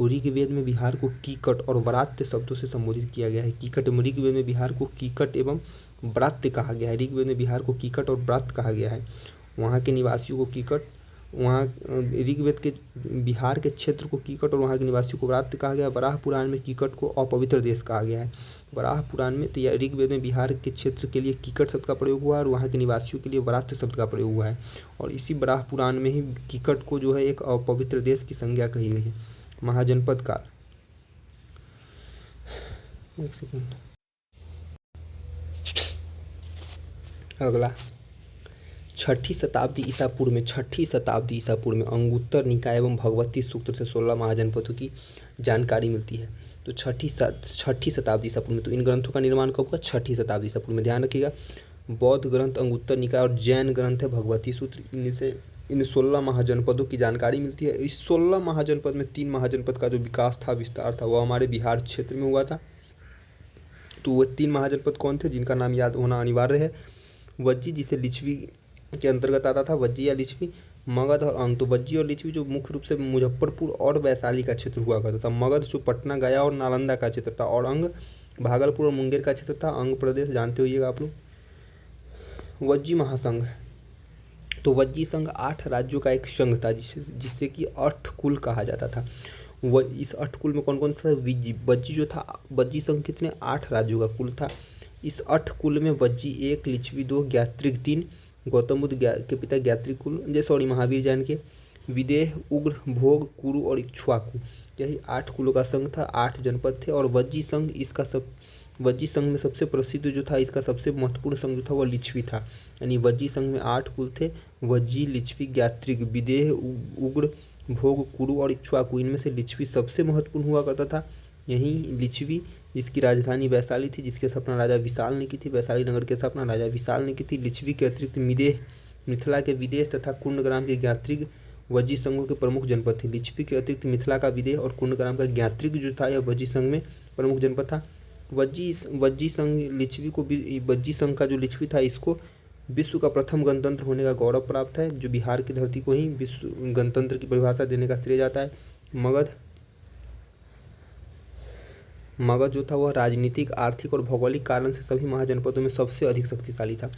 को कीकट और व्रात्य शब्दों से संबोधित किया गया है। ऋग्वेद में बिहार को कीकट एवं व्रात्य कहा गया है। ऋग्वेद में बिहार को कीकट और व्रात्य कहा गया है। वहाँ के निवासियों को कीकट, वहाँ ऋग्वेद के बिहार के क्षेत्र को कीकट और वहाँ के निवासियों को व्रात्य कहा गया। वराह पुराण में कीकट को अपवित्र देश कहा गया है। वराह पुराण में, तो या ऋग्वेद में बिहार के क्षेत्र के लिए कीकट शब्द का प्रयोग हुआ है और वहाँ के निवासियों के लिए व्रात्य शब्द का प्रयोग हुआ है। और इसी वराह पुराण में ही कीकट को जो है एक अपवित्र देश की संज्ञा कही गई है। महाजनपद काल, एक सेकेंड, अगला 6ठी शताब्दी ईसा पूर्व में अंगुत्तर निकाय एवं भगवती सूत्र से 16 महाजनपदों की जानकारी मिलती है। तो 6ठी शताब्दी ईसा पूर्व में, तो इन ग्रंथों का निर्माण कब हुआ, 6ठी शताब्दी ईसा पूर्व में। ध्यान रखिएगा, बौद्ध ग्रंथ अंगुत्तर निकाय और जैन ग्रंथ है भगवती सूत्र, इनसे इन 16 महाजनपदों की जानकारी मिलती है। इस 16 महाजनपद में 3 महाजनपद का जो विकास था, विस्तार था, वो हमारे बिहार क्षेत्र में हुआ था। तो वो 3 महाजनपद कौन थे जिनका नाम याद होना अनिवार्य है। वज्जी, जिसे लिच्छवी के अंतर्गत आता था, वज्जी या लिच्छवी, मगध और अंग। तो वज्जी और लिच्छवी जो मुख्य रूप से मुजफ्फरपुर और वैशाली का क्षेत्र हुआ करता था। मगध जो पटना, गया और नालंदा का क्षेत्र था। और अंग भागलपुर और मुंगेर का क्षेत्र था। अंग प्रदेश जानते होइएगा आप लोग। वज्जी महासंघ, तो वज्जी संघ 8 राज्यों का एक संघ था, जिससे कि अष्टकुल कहा जाता था। इस अष्टकुल में कौन कौन था, वज्जी जो था, वज्जी संघ कितने 8 राज्यों का कुल था। इस अष्टकुल में वज्जी 1, लिच्छवी 2, ज्ञात्रिक 3, गौतम बुद्ध के पिता ज्ञात्रिक कुल, महावीर जैन के, विदेह, उग्र, भोग, कुरु और इक्ष्वाकु, यही 8 कुलों का संघ था। 8 जनपद थे। और वज्जी संघ में सबसे प्रसिद्ध जो था, इसका सबसे महत्वपूर्ण संघ जो था वह लिच्छवी था। यानी वज्जी संघ में 8 कुल थे, वज्जी, लिच्छवी, ज्ञात्रिक, विदेह, उग्र, भोग, कुरु और इक्ष्वाकु। इनमें से लिच्छवी सबसे महत्वपूर्ण हुआ करता था। यही लिच्छवी, जिसकी राजधानी वैशाली थी, जिसके स्थापना राजा विशाल ने की थी, वैशाली नगर की स्थापना राजा विशाल ने की थी। लिच्छवी के अतिरिक्त मिथिला के विदेह तथा कुंडग्राम के ज्ञात्रिक वज्जी संघों के प्रमुख जनपद थे। लिच्छवी के अतिरिक्त मिथिला का विदेह और कुंडग्राम का ज्ञात्रिक जो था, यह वज्जी संघ में प्रमुख जनपद था। वज्जी संघ का जो लिच्छवी था, इसको विश्व का प्रथम गणतंत्र होने का गौरव प्राप्त है, जो बिहार की धरती को ही विश्व गणतंत्र की परिभाषा देने का श्रेय जाता है। मगध जो था वह राजनीतिक, आर्थिक और भौगोलिक कारण से सभी महाजनपदों में सबसे अधिक शक्तिशाली था।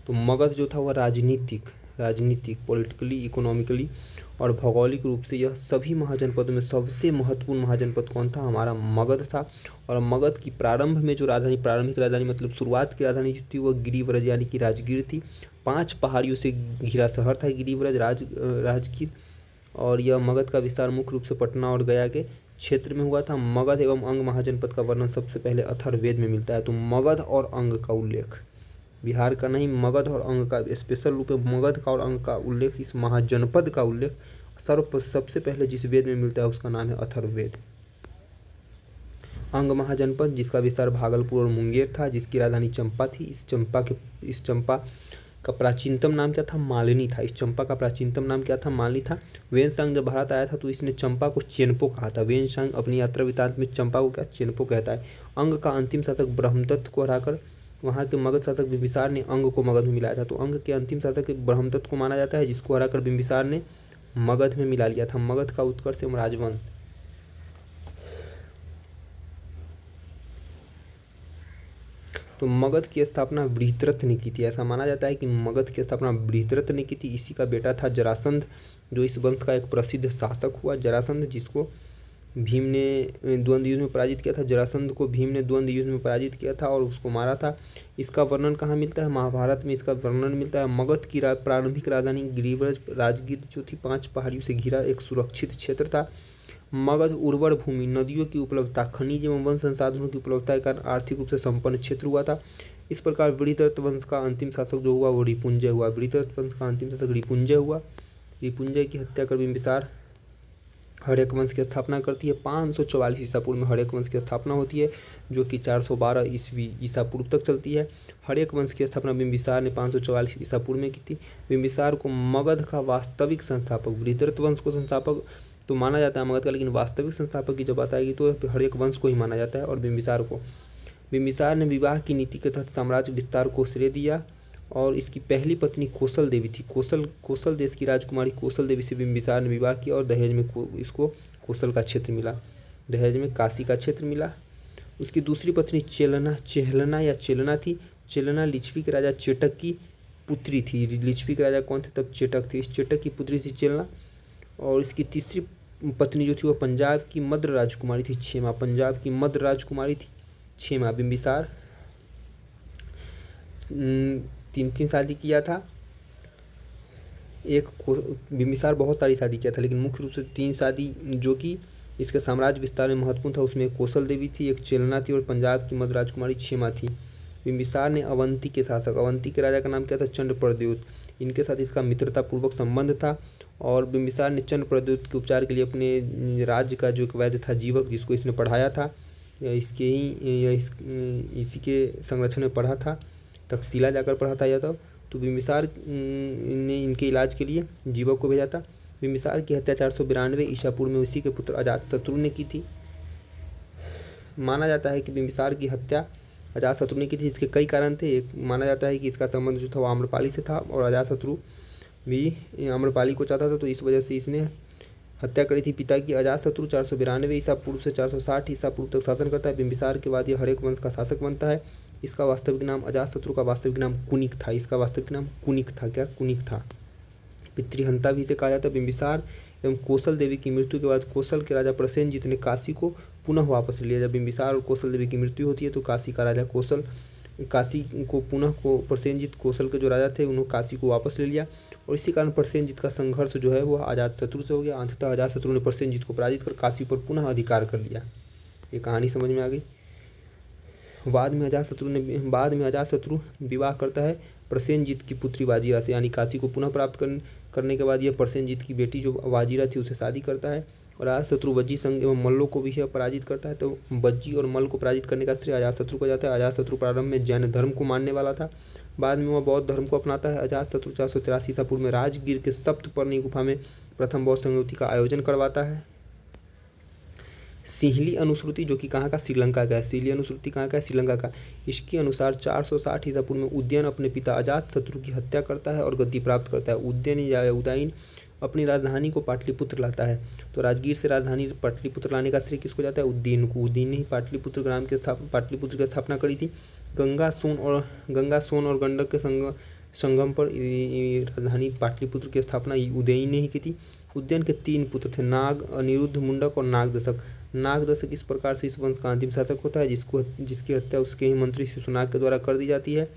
तो मगध जो था वह राजनीतिक, राजनीतिक, पॉलिटिकली, इकोनॉमिकली और भौगोलिक रूप से यह सभी महाजनपदों में सबसे महत्वपूर्ण महाजनपद कौन था? हमारा मगध था। और मगध की प्रारंभ में जो राजधानी, प्रारंभिक राजधानी मतलब शुरुआत की राजधानी जो थी वह गिरिव्रज यानी कि राजगीर थी। 5 पहाड़ियों से घिरा शहर था गिरिव्रज, राजगीर। और यह मगध का विस्तार मुख्य रूप से पटना और गया के क्षेत्र में हुआ था। मगध एवं अंग महाजनपद का वर्णन सबसे पहले अथर्ववेद में मिलता है। तो मगध और अंग का उल्लेख, बिहार का नहीं, मगध और अंग का स्पेशल रूप में मगध का और अंग का उल्लेख, इस महाजनपद का उल्लेख सबसे पहले जिस वेद में मिलता है उसका नाम है अथर्ववेद। अंग महाजनपद जिसका विस्तार भागलपुर और मुंगेर था, जिसकी राजधानी चंपा थी। इस चंपा का प्राचीनतम नाम क्या था? मालिनी था। इस चंपा का प्राचीनतम नाम क्या था? मालिनी था। वेनसांग जब भारत आया था तो इसने चंपा को चेनपो कहा था। वेनसांग अपनी यात्रा वृत्तांत में चंपा को क्या चेनपो कहता है। अंग का अंतिम शासक ब्रह्मदत्त को हराकर वहाँ के मगध शासक बिंबिसार ने अंग को मगध में मिलाया था। तो अंग के अंतिम शासक ब्रह्मदत्त को माना जाता है, जिसको हराकर बिंबिसार ने मगध में मिला लिया था। मगध का उत्कर्ष एवं राजवंश। तो मगध की स्थापना बृहद्रथ ने की थी। ऐसा माना जाता है कि मगध की स्थापना बृहद्रथ ने की थी। इसी का बेटा था जरासंध, जो इस वंश का एक प्रसिद्ध शासक हुआ। जरासंध जिसको भीम ने द्वंद्व युद्ध में पराजित किया था। जरासंध को भीम ने द्वंद्व युद्ध में पराजित किया था और उसको मारा था। इसका वर्णन कहाँ मिलता है? महाभारत में इसका वर्णन मिलता है। मगध की प्रारंभिक राजधानी गिरिव्रज, राजगीर जो थी 5 पहाड़ियों से घिरा एक सुरक्षित क्षेत्र था। मगध उर्वर भूमि, नदियों की उपलब्धता, खनिज एवं वन संसाधनों की उपलब्धता के कारण आर्थिक रूप से संपन्न क्षेत्र हुआ था। इस प्रकार बृहद्रथ वंश का अंतिम शासक जो हुआ वो रिपुंजय हुआ। बृहद्रथ वंश का अंतिम शासक रिपुंजय हुआ। रिपुंजय की हत्या कर बिंबिसार हर्यक वंश की स्थापना करती है। 544 ईसा पूर्व में हर्यक वंश की स्थापना होती है, जो कि 412 ईस्वी ईसा पूर्व तक चलती है। हर्यक वंश की स्थापना बिंबिसार ने 544 ईसा पूर्व में की थी। बिंबिसार को मगध का वास्तविक संस्थापक, बृहद्रथ वंश को संस्थापक तो माना जाता है मगध का, लेकिन वास्तविक संस्थापक की जब बात आएगी तो हर्यक वंश को ही माना जाता है। और बिंबिसार ने विवाह की नीति के तहत साम्राज्य विस्तार को श्रेय दिया। और इसकी पहली पत्नी कौशल देवी थी। कौशल देश की राजकुमारी कौशल देवी से बिंबिसार ने विवाह किया और दहेज में इसको कौशल का क्षेत्र मिला, दहेज में काशी का क्षेत्र मिला। उसकी दूसरी पत्नी चेलना थी। चेलना लिच्छवी के राजा चेटक की पुत्री थी। लिच्छवी के राजा कौन थे तब? चेटक थे। इस चेटक की पुत्री थी चेलना। और इसकी तीसरी पत्नी जो थी वह पंजाब की मद्र राजकुमारी थी क्षेमा। पंजाब की मद्र राजकुमारी थी क्षेमा। बिंबिसार 3 शादी किया था। बिंबिसार बहुत सारी शादी किया था, लेकिन मुख्य रूप से 3 शादी जो कि इसके साम्राज्य विस्तार में महत्वपूर्ण था, उसमें एक कौशल देवी थी, एक चेलना थी और पंजाब की मध्य राजकुमारी क्षेमा थी। बिंबिसार ने अवंती के शासक, अवंती के राजा का नाम क्या था? चंद्रप्रद्योत। इनके साथ इसका मित्रतापूर्वक संबंध था। और बिंबिसार ने चंद्रप्रद्योत के उपचार के लिए अपने राज्य का जो एक वैद्य था जीवक, जिसको इसने पढ़ाया था, इसी के संरक्षण में पढ़ा था, तक्षशिला जाकर पढ़ा था। या तो बिंबिसार ने इनके इलाज के लिए जीवक को भेजा था। बिंबिसार की हत्या 492 ईसा पूर्व में उसी के पुत्र अजातशत्रु ने की थी। माना जाता है कि बिंबिसार की हत्या अजातशत्रु ने की थी। इसके कई कारण थे। एक माना जाता है कि इसका संबंध जो था वो आम्रपाली से था और अजातशत्रु भी आम्रपाली को चाहता था, तो इस वजह से इसने हत्या करी थी पिता की। अजातशत्रु 492 ईसा पूर्व से 460 ईसा पूर्व तक शासन करता है। बिंबिसार के बाद ये हर्यक वंश का शासक बनता है। इसका वास्तविक नाम, अजातशत्रु का वास्तविक नाम कुनिक था। इसका वास्तविक नाम कुनिक था। क्या? कुनिक था। पितृहंता भी इसे कहा जाता है। बिंबिसार एवं कौशल देवी की मृत्यु के बाद कौशल के राजा प्रसेनजीत ने काशी को पुनः वापस लिया। जब बिंबिसार और कौशल देवी की मृत्यु होती है तो काशी का राजा काशी को पुनः प्रसेनजीत, कौशल के जो राजा थे, उन्होंने काशी को वापस ले लिया। और इसी कारण प्रसेनजीत का संघर्ष जो है वो अजातशत्रु से हो गया। अंततः अजातशत्रु ने प्रसेनजीत को पराजित कर काशी पर पुनः अधिकार कर लिया। ये कहानी समझ में आ गई। बाद में अजातशत्रु विवाह करता है प्रसेनजीत की पुत्री वाजिरा से, यानी काशी को पुनः प्राप्त करने के बाद यह प्रसेनजीत की बेटी जो वाजिरा थी उसे शादी करता है। और अजातशत्रु वज्जी संघ एवं मल्लों को भी पराजित करता है। तो वज्जी और मल्ल को पराजित करने का श्रेय अजातशत्रु को जाता है। अजातशत्रु प्रारंभ में जैन धर्म को मानने वाला था, बाद में वह बौद्ध धर्म को अपनाता है। अजातशत्रु 483 ईसा पूर्व में राजगीर के सप्तपर्णी गुफा में प्रथम बौद्ध संगति का आयोजन करवाता है। सिंहली अनुश्रुति जो कि कहाँ का? श्रीलंका का है। सिंहली अनुश्रुति कहाँ का है? श्रीलंका का। इसके अनुसार 460 ईसा पूर्व में उदयन अपने पिता अजातशत्रु की हत्या करता है और गद्दी प्राप्त करता है। उदयन अपनी राजधानी को पाटलिपुत्र लाता है। तो राजगीर से राजधानी पाटलिपुत्र लाने का श्रेय किसको जाता है? उदयन को। उदयन ने ही पाटलिपुत्र की स्थापना करी थी। गंगा सोन और गंडक के संगम पर राजधानी पाटलिपुत्र की स्थापना उदयन ने ही की थी। उज्जैन के 3 पुत्र थे, नाग, अनिरुद्ध, मुंडक और नागदशक। नागदशक इस प्रकार से इस वंश का अंतिम शासक होता है जिसकी हत्या उसके ही मंत्री शिशुनाग के द्वारा कर दी जाती है।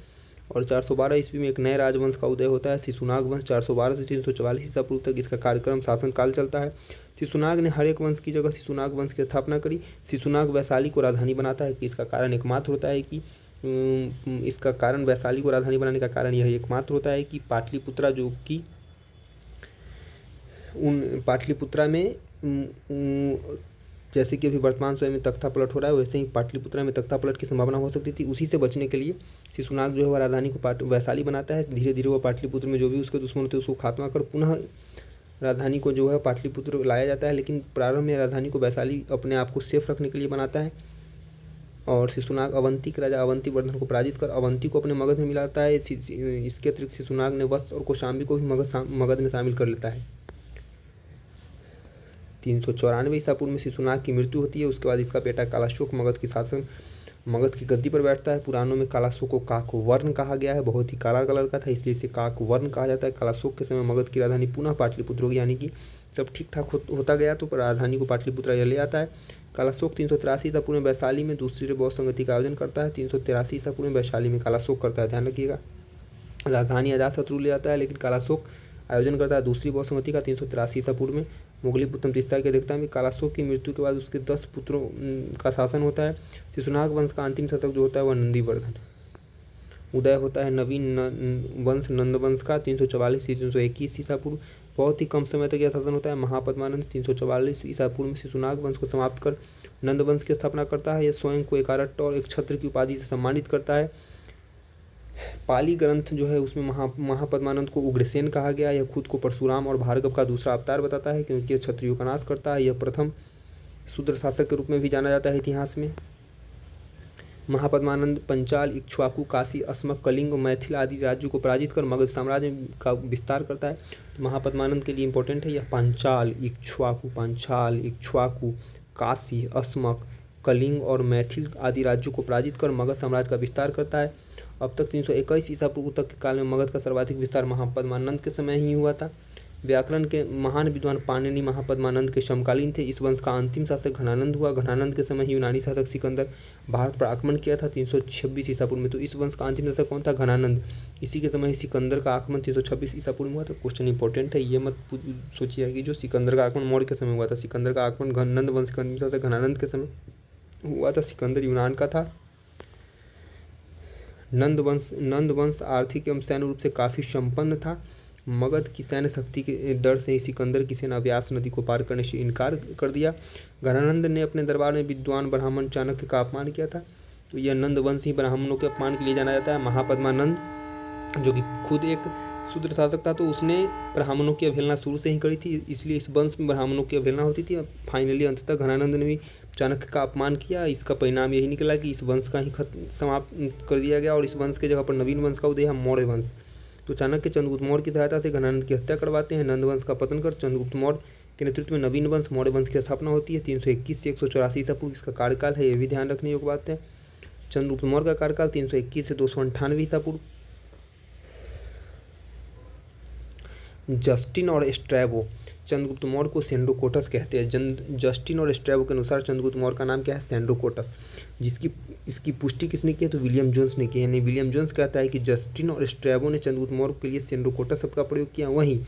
और 412 ईस्वी में एक नए राजवंश का उदय होता है, शिशुनाग वंश। 412 से 344 ईसा पूर्व तक इसका कार्यक्रम शासनकाल चलता है। शिशुनाग ने हर एक वंश की जगह शिशुनाग वंश की स्थापना करी। शिशुनाग वैशाली को राजधानी बनाता है कि इसका कारण एकमात्र होता है कि इसका कारण वैशाली को राजधानी बनाने का कारण यह एकमात्र होता है कि पाटलिपुत्रा जो कि उन पाटलिपुत्रा में जैसे कि अभी वर्तमान समय में तख्ता पलट हो रहा है, वैसे ही पाटलिपुत्रा में तख्ता पलट की संभावना हो सकती थी। उसी से बचने के लिए शिशुनाग जो है वह राजधानी को वैशाली बनाता है। धीरे धीरे वह पाटलिपुत्र में जो भी उसके दुश्मन होते हैं उसको खात्मा कर पुनः राजधानी को जो है पाटलिपुत्र लाया जाता है। लेकिन प्रारंभ में राजधानी को वैशाली अपने आप को सेफ रखने के लिए बनाता है। और शिशुनाग अवंती के राजा अवंती वर्धन को पराजित कर अवंती को अपने मगध में मिलाता है। इसके अतिरिक्त शिशुनाग ने वत्स और कौशाम्बी को भी मगध में शामिल कर लेता है। 394 ईसा पूर्व में शिशुनाग की मृत्यु होती है। उसके बाद इसका बेटा कालाशोक मगध की गद्दी पर बैठता है। पुराणों में कालाशोक को काकवर्ण कहा गया है, बहुत ही काला कलर का था इसलिए इसे काकवर्ण कहा जाता है। कालाशोक के समय मगध की राजधानी पुनः पाटलिपुत्र होगी, यानी कि सब ठीक ठाक होता गया तो राजधानी को पाटलिपुत्र ले आता है। कालाशोक 383 ईसा पूर्व में वैशाली में दूसरी बौद्ध संगति का आयोजन करता है। 383 ईसा पूर्व में वैशाली में कालाशोक करता है, ध्यान रखिएगा। राजधानी अजातशत्रु ले आता है, लेकिन कालाशोक आयोजन करता है दूसरी बौद्ध संगति का 383 ईसा पूर्व में। मुगलीपुत्रम तीसरा की अध्यक्षता में कालाशोक की मृत्यु के बाद उसके 10 पुत्रों का शासन होता है। शिशुनाग वंश का अंतिम शासक जो होता है वह नंदीवर्धन। उदय होता है नवीन वंश नंद वंश का 344 से 321 ईसा पूर्व। बहुत ही कम समय तक यह शासन होता है। महापद्मानंद 344 ईसा पूर्व में शिशुनाग वंश को समाप्त कर नंद वंश की स्थापना करता है। यह स्वयं को एक आरट्ट और एक छत्र की उपाधि से सम्मानित करता है। पाली ग्रंथ जो है उसमें महापद्मानंद को उग्रसेन कहा गया। यह खुद को परशुराम और भार्गव का दूसरा अवतार बताता है क्योंकि यह क्षत्रियों का नाश करता है। यह प्रथम शूद्र शासक के रूप में भी जाना जाता है इतिहास में। महापद्मानंद पंचाल, इक्ष्वाकु, काशी, अस्मक, कलिंग और मैथिल आदि राज्यों को पराजित कर मगध साम्राज्य का विस्तार करता है। तो महापद्मानंद के लिए इंपॉर्टेंट है यह पांचाल, इक्ष्वाकु, काशी, अस्मक, कलिंग और मैथिल आदि राज्यों को पराजित कर मगध साम्राज्य का विस्तार करता है। अब तक 321 ईसा पूर्व तक के काल में मगध का सर्वाधिक विस्तार महापद्मानंद के समय ही हुआ था। व्याकरण के महान विद्वान पाणिनि महापद्मानंद के समकालीन थे। इस वंश का अंतिम शासक घनानंद हुआ। घनानंद के समय ही यूनानी शासक सिकंदर भारत पर आक्रमण किया था 326 ईसा पूर्व में। तो इस वंश का अंतिम शासक कौन था? घनानंद। इसी के समय ही सिकंदर का आक्रमण 326 ईसा पूर्व में हुआ था। क्वेश्चन इंपॉर्टेंट है, ये मत सोचिए कि जो सिकंदर का आक्रमण मौर्य के समय हुआ था। सिकंदर का आक्रमण नंद वंश का अंतिम शासक घनानंद के समय हुआ था। सिकंदर यूनान का था। नंद वंश आर्थिक एवं सैन्य रूप से काफ़ी संपन्न था। मगध की सैन्य शक्ति के डर से ही सिकंदर की सेना व्यास नदी को पार करने से इनकार कर दिया। घनानंद ने अपने दरबार में विद्वान ब्राह्मण चाणक्य का अपमान किया था। तो यह नंद वंश ही ब्राह्मणों के अपमान के लिए जाना जाता है। महापद्मानंद जो कि खुद एक शूद्र शासक था, तो उसने ब्राह्मणों की अवहेलना शुरू से ही करी थी, इसलिए इस वंश में ब्राह्मणों की अवहेलना होती थी। फाइनली अंततः घनानंद ने भी चाणक्य का अपमान किया। इसका परिणाम यही निकला कि इस वंश का ही समाप्त कर दिया गया और इस वंश के जगह पर नवीन वंश का उदय है, मौर्य वंश। तो चाणक्य चंद्रगुप्त मौर्य की सहायता से घनानंद की हत्या करवाते हैं। नंद वंश का पतन कर चंद्रगुप्त मौर्य के नेतृत्व में नवीन वंश मौर्य वंश की स्थापना होती है। 321 से 184 ईसा पूर्व इसका कार्यकाल है, ये भी ध्यान रखने योग्य बात है। चंद्रगुप्त मौर्य का कार्यकाल 321 से 298 ईसा पूर्व। जस्टिन और स्ट्रैबो चंद्रगुप्त मौर्य को सेंड्रोकोटस कहते हैं। जस्टिन और स्ट्रैबो के अनुसार चंद्रगुप्त मौर्य का नाम क्या है? सेंड्रोकोटस। इसकी पुष्टि किसने की है? तो विलियम जोन्स ने की है। यानी विलियम जोन्स कहता है कि जस्टिन और स्ट्रैबो ने चंद्रगुप्त मौर्य के लिए सेंड्रोकोटस शब्द का प्रयोग किया। वहीं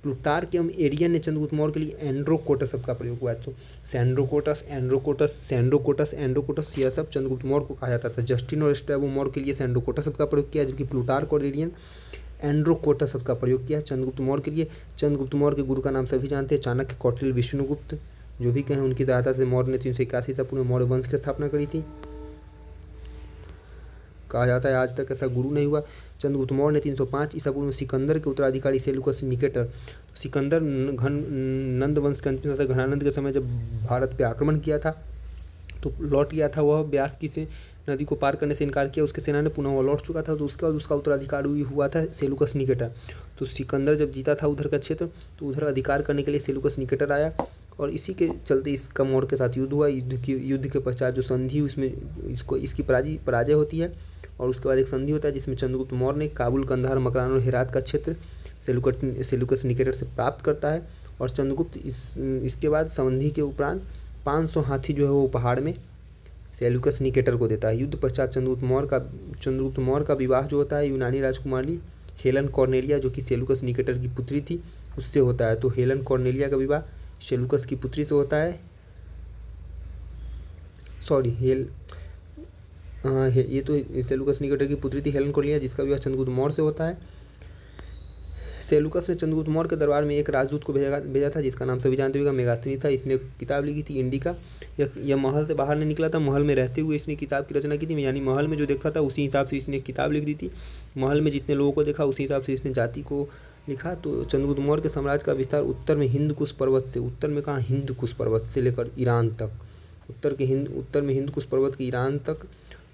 प्लूटार्क एवं एरियन ने चंद्रगुप्त मौर्य के लिए एंड्रोकोटस शब्द का प्रयोग हुआ है। तो सेंड्रोकोटस यह सब चंद्रगुप्त मौर्य को कहा जाता था। जस्टिन और स्ट्रैबो मौर्य के लिए सेंड्रोकोटस शब्द का प्रयोग किया, जबकि प्लूटार्क और एरियन एंड्रोकोटस शब्द का प्रयोग किया चंद्रगुप्त मौर्य के लिए। चंद्रगुप्त मौर्य के गुरु का नाम सभी जानते हैं, चाणक्य, कौटिल्य, विष्णुगुप्त जो भी कहें। उनकी सहायता से मौर्य ने 381 ईसा पूर्व में मौर्य वंश की स्थापना करी थी। कहा जाता है आज तक ऐसा गुरु नहीं हुआ। चंद्रगुप्त मौर्य ने 305 ईसा पूर्व में सिकंदर के उत्तराधिकारी सेल्यूकस निकेटर सिकंदर नंद वंश के अंतिम शासक घनानंद के समय जब भारत पर आक्रमण किया था तो लौट गया था। वह व्यास की से नदी को पार करने से इनकार किया। उसके सेना ने पुनः वो लौट चुका था। तो उसके बाद उसका उत्तराधिकारी हुआ था सेल्यूकस निकेटर। तो सिकंदर जब जीता था उधर का क्षेत्र, तो उधर अधिकार करने के लिए सेल्यूकस निकेटर आया और इसी के चलते इसका मोड़ के साथ युद्ध हुआ। युद्ध के पश्चात जो संधि उसमें इसकी पराजय होती है और उसके बाद एक संधि होता है जिसमें चंद्रगुप्त मौर्य ने काबुल, कंधार, मकरान और हेरात का क्षेत्र सेल्यूकस निकेटर से प्राप्त करता है। और चंद्रगुप्त इसके बाद संधि के उपरांत 500 हाथी जो है वो पहाड़ में सेल्यूकस निकेटर को देता है। युद्ध पश्चात चंद्रगुप्त मौर्य का विवाह जो होता है यूनानी राजकुमारी हेलन कॉर्नेलिया जो कि सेल्यूकस निकेटर की पुत्री थी उससे होता है। तो हेलन कॉर्नेलिया का विवाह सेल्यूकस की पुत्री से होता है। ये तो सेल्यूकस निकेटर की पुत्री थी हेलन कॉर्नेलिया जिसका विवाह चंद्रगुप्त मौर्य से होता है। सेल्यूकस ने चंद्रगुप्त मौर्य के दरबार में एक राजदूत को भेजा था जिसका नाम सभी जानते हुए मेगास्थनीज था। इसने किताब लिखी थी इंडिका। यह महल से बाहर नहीं निकला था, महल में रहते हुए इसने किताब की रचना की थी। यानी महल में जो देखता था उसी हिसाब से इसने किताब लिख दी थी। महल में जितने लोगों को देखा उसी हिसाब से इसने जाति को लिखा। तो चंद्रगुप्त मौर्य के साम्राज्य का विस्तार उत्तर में हिंदकुश पर्वत से लेकर ईरान तक, उत्तर में हिंदकुश पर्वत के ईरान तक,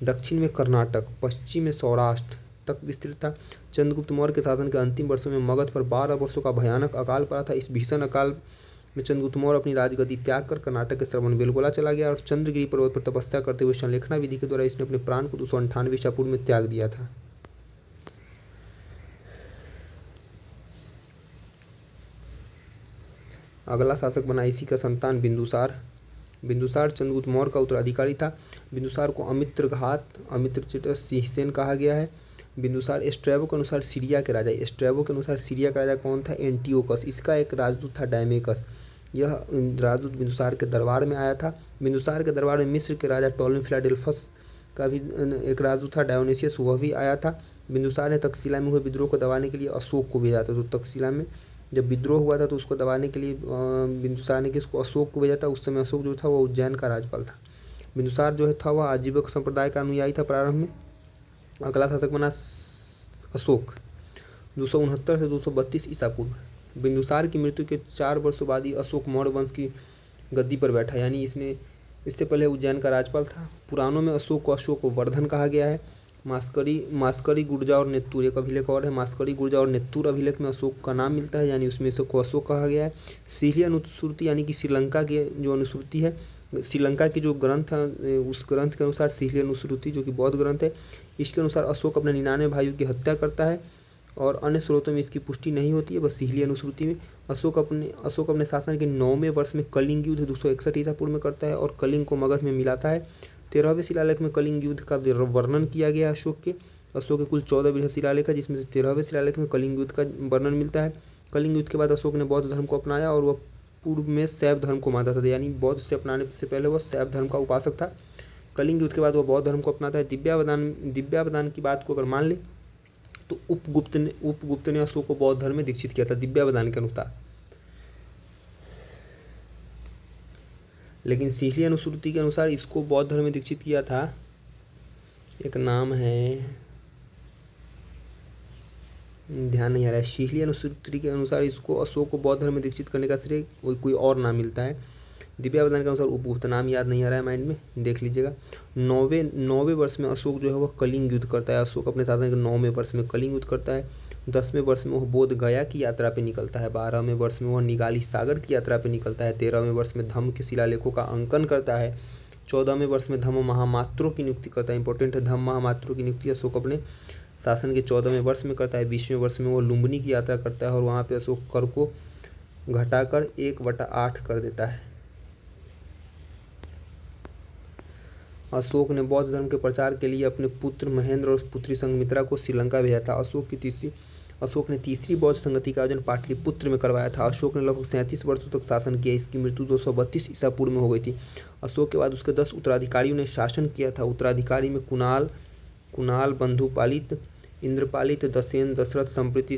दक्षिण में कर्नाटक, पश्चिम में सौराष्ट्र तक विस्तृत था। चंद्रगुप्त मौर्य के शासन के अंतिम वर्षों में मगध पर 12 वर्षों का भयानक अकाल पड़ा था। इस भीषण अकाल में चंद्रगुप्त मौर्य अपनी राजगद्दी त्याग कर कर्नाटक के श्रवणबेलगोला चला गया और चंद्रगिरी पर्वत पर तपस्या करते हुए संलेखना विधि के द्वारा इसने अपने प्राण को 298 ईसा पूर्व में त्याग दिया था। अगला शासक बना इसी का संतान बिंदुसार चंद्रगुप्त मौर्य का उत्तराधिकारी था। बिंदुसार को अमित्रचिट सिहसेन कहा गया है। बिंदुसार स्ट्रैबो के अनुसार सीरिया के राजा कौन था? एंटियोकस। इसका एक राजदूत था डायमेकस। यह राजदूत बिंदुसार के दरबार में आया था। बिंदुसार के दरबार में मिस्र के राजा टॉलमी फिलाडेल्फस का भी एक राजदूत था डायोनिसियस, वह भी आया था। बिंदुसार ने तक्षशिला में हुए विद्रोह को दबाने के लिए अशोक को भेजा था। तो तक्षशिला में जब विद्रोह हुआ था तो उसको दबाने के लिए बिंदुसार ने किसको? अशोक को भेजा था। उस समय अशोक जो था वो उज्जैन का राज्यपाल था। बिंदुसार जो था वह आजीवक संप्रदाय का अनुयायी था प्रारंभ में। अगला शासक बना अशोक 269 से 232 ईसा पूर्व। बिंदुसार की मृत्यु के 4 वर्षों बाद ही अशोक मौर्य वंश की गद्दी पर बैठा, यानी इससे पहले उज्जैन का राज्यपाल था। पुराणों में अशोक को अशोकवर्धन कहा गया है। मास्करी गुर्जा और नेत्तूर एक अभिलेख और है। मास्करी गुर्जा और नेत्तूर अभिलेख में अशोक का नाम मिलता है, यानी उसमें से को अशोक कहा गया है। सीरिया अनुश्रुति यानी कि श्रीलंका की जो अनुश्रुति है, श्रीलंका की जो ग्रंथ है उस ग्रंथ के अनुसार सीरिया अनुश्रुति जो कि बौद्ध ग्रंथ है, इसके अनुसार अशोक अपने 99 भाइयों की हत्या करता है और अन्य स्रोतों में इसकी पुष्टि नहीं होती है। बस सीरिया अनुश्रुति में अशोक अपने शासन के 9वें वर्ष में कलिंग युद्ध 261 ईसा पूर्व में करता है और कलिंग को मगध में मिलाता है। 13वें शिलालेख में कलिंग युद्ध का वर्णन किया गया अशोक के कुल 14 बृहद शिलालेख है जिसमें से 13वें शिलालेख में कलिंग युद्ध का वर्णन मिलता है। कलिंग युद्ध के बाद अशोक ने बौद्ध धर्म को अपनाया और वह पूर्व में शैव धर्म को मानता था, यानी बौद्ध से अपनाने से पहले वह शैव धर्म का उपासक था। कलिंग युद्ध के बाद वह बौद्ध धर्म को अपनाता है। दिव्यावदान की बात को अगर मान ले तो उपगुप्त ने अशोक को बौद्ध धर्म में दीक्षित किया था दिव्यावदान के अनुसार। लेकिन सीहली अनुश्रुति के अनुसार इसको बौद्ध धर्म में दीक्षित किया था, एक नाम है ध्यान नहीं आ रहा है। सीहली अनुश्रुति के अनुसार इसको अशोक को बौद्ध धर्म में दीक्षित करने का श्रेय कोई और नाम मिलता है। दिव्यावदान के अनुसार उपगुप्त, नाम याद नहीं आ रहा है माइंड में, देख लीजिएगा। 9वें वर्ष में अशोक जो है वह कलिंग युद्ध करता है। अशोक अपने शासन के 9वें वर्ष में कलिंग युद्ध करता है। 10वें वर्ष में वह बोध गया की यात्रा पे निकलता है। 12वें वर्ष में वह निगाली सागर की यात्रा पे निकलता है। 13वें वर्ष में धम्म के शिलालेखों का अंकन करता है। 14वें वर्ष में धम्म महामात्रों की नियुक्ति करता है। इंपॉर्टेंट है, धम्म महामात्रों की नियुक्ति अशोक अपने शासन के 14वें वर्ष में करता है। 20वें वर्ष में वह लुम्बिनी की यात्रा करता है और वहाँ पे अशोक कर को घटाकर 1/8 कर देता है। अशोक ने बौद्ध धर्म के प्रचार के लिए अपने पुत्र महेंद्र और पुत्री संघमित्रा को श्रीलंका भेजा था। अशोक ने तीसरी बौद्ध संगति का आयोजन पाटलिपुत्र में करवाया था। अशोक ने लगभग 37 वर्षों तक शासन किया। इसकी मृत्यु 232 ईसा पूर्व में हो गई थी। अशोक के बाद उसके 10 उत्तराधिकारियों ने शासन किया था। उत्तराधिकारी में कुणाल, बंधुपालित, इंद्रपालित, दसेन, दशरथ, संप्रति,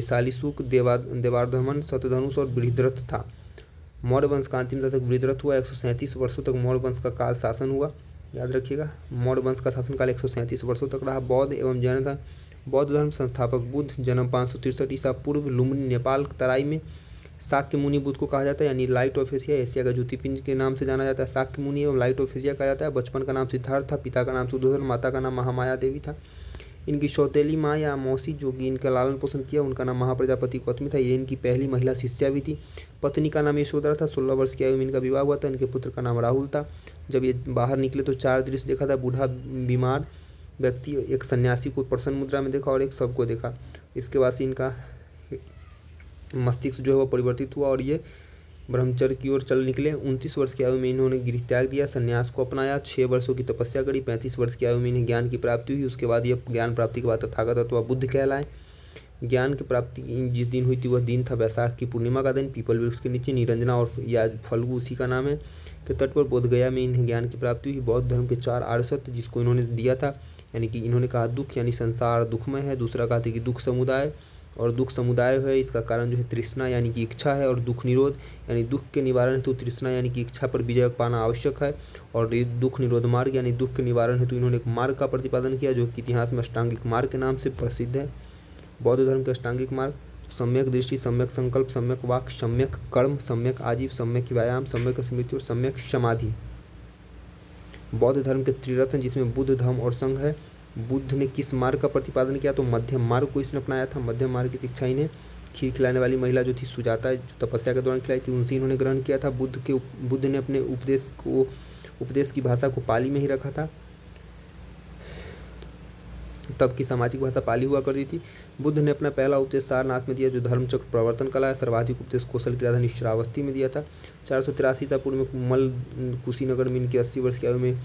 शालिशुक, देवार्धमन, शतधनुष और बृहद्रथ था। मौर्य वंश का अंतिम शासक बृहद्रथ हुआ। 137 वर्षों तक मौर्य वंश का काल शासन हुआ। याद रखिएगा, मौर्य वंश का शासनकाल 137 वर्षों तक रहा। बौद्ध एवं जैन था। बौद्ध धर्म संस्थापक बुद्ध, जन्म 563 ईसा पूर्व, लुम्बिनी नेपाल तराई में। शाक्य मुनि बुद्ध को कहा जाता है, यानी लाइट ऑफ एशिया का ज्योतिपिंड के नाम से जाना जाता है। शाक्य मुनि एवं लाइट ऑफ एशिया कहा जाता है। बचपन का नाम सिद्धार्थ था। पिता का नाम सुधोधन, माता का नाम महामाया देवी था। इनकी सौतेली माँ या मौसी जो कि इनका लालन पोषण किया, उनका नाम महाप्रजापति गौतमी था। ये इनकी पहली महिला शिष्या भी थी। पत्नी का नाम यशोधरा था। 16 वर्ष की आयु में इनका विवाह हुआ था। इनके पुत्र का नाम राहुल था। जब ये बाहर निकले तो 4 दृश्य देखा था। बूढ़ा बीमार व्यक्ति, एक सन्यासी को प्रसन्न मुद्रा में देखा और एक शव को देखा। इसके बाद से इनका मस्तिष्क जो है वो परिवर्तित हुआ और ये ब्रह्मचर्य की ओर चल निकले। 29 वर्ष की आयु में इन्होंने गृह त्याग दिया, संन्यास को अपनाया। 6 वर्षों की तपस्या करी। 35 वर्ष की आयु में इन्हें ज्ञान की प्राप्ति हुई। उसके बाद ये ज्ञान प्राप्ति के बाद तथागत अथवा बुद्ध कहलाए। ज्ञान की प्राप्ति जिस दिन हुई थी वह दिन था वैशाख की पूर्णिमा का दिन। पीपल वृक्ष के नीचे निरंजना और या फल्गु उसी का नाम है के तट पर बोधगया में इन्हें ज्ञान की प्राप्ति हुई। बौद्ध धर्म के 4 आर्य सत्य जिसको इन्होंने दिया था, यानी कि इन्होंने कहा दुख यानी संसार दुखमय है। दूसरा कहा था कि दुख समुदाय, और दुख समुदाय है इसका कारण जो है तृष्णा यानी कि इच्छा है। और दुख निरोध यानी दुख के निवारण हेतु तृष्णा यानी कि इच्छा पर विजय पाना आवश्यक है। और ये दुख निरोध मार्ग यानी दुख के निवारण हेतु इन्होंने एक मार्ग का प्रतिपादन किया जो कि इतिहास में अष्टांगिक मार्ग के नाम से प्रसिद्ध है। बौद्ध धर्म के अष्टांगिक मार्ग सम्यक दृष्टि, सम्यक संकल्प, सम्यक वाक, सम्यक कर्म, सम्यक आजीव, सम्यक व्यायाम, सम्यक स्मृति और सम्यक समाधि। बौद्ध धर्म के त्रिरत्न जिसमें बुद्ध, धम्म और संघ है। बुद्ध ने किस मार्ग का प्रतिपादन किया तो मध्यम मार्ग को इसने अपनाया था। मध्यम मार्ग की शिक्षा इन्हें खीर खिलाने वाली महिला जो थी सुजाता, जो तपस्या के दौरान खिलाई थी, उनसे इन्होंने ग्रहण किया था। बुद्ध ने अपने उपदेश की भाषा को पाली में ही रखा था। तब की सामाजिक भाषा पाली हुआ करती थी। बुद्ध ने अपना पहला उपदेश सारनाथ में दिया जो धर्मचक्र प्रवर्तन कला है। सर्वाधिक उपदेश कौशल की राजधानी श्रावस्ती में दिया था। 483 ईसा पूर्व में मल कुशीनगर में इनकी 80 वर्ष की आयु में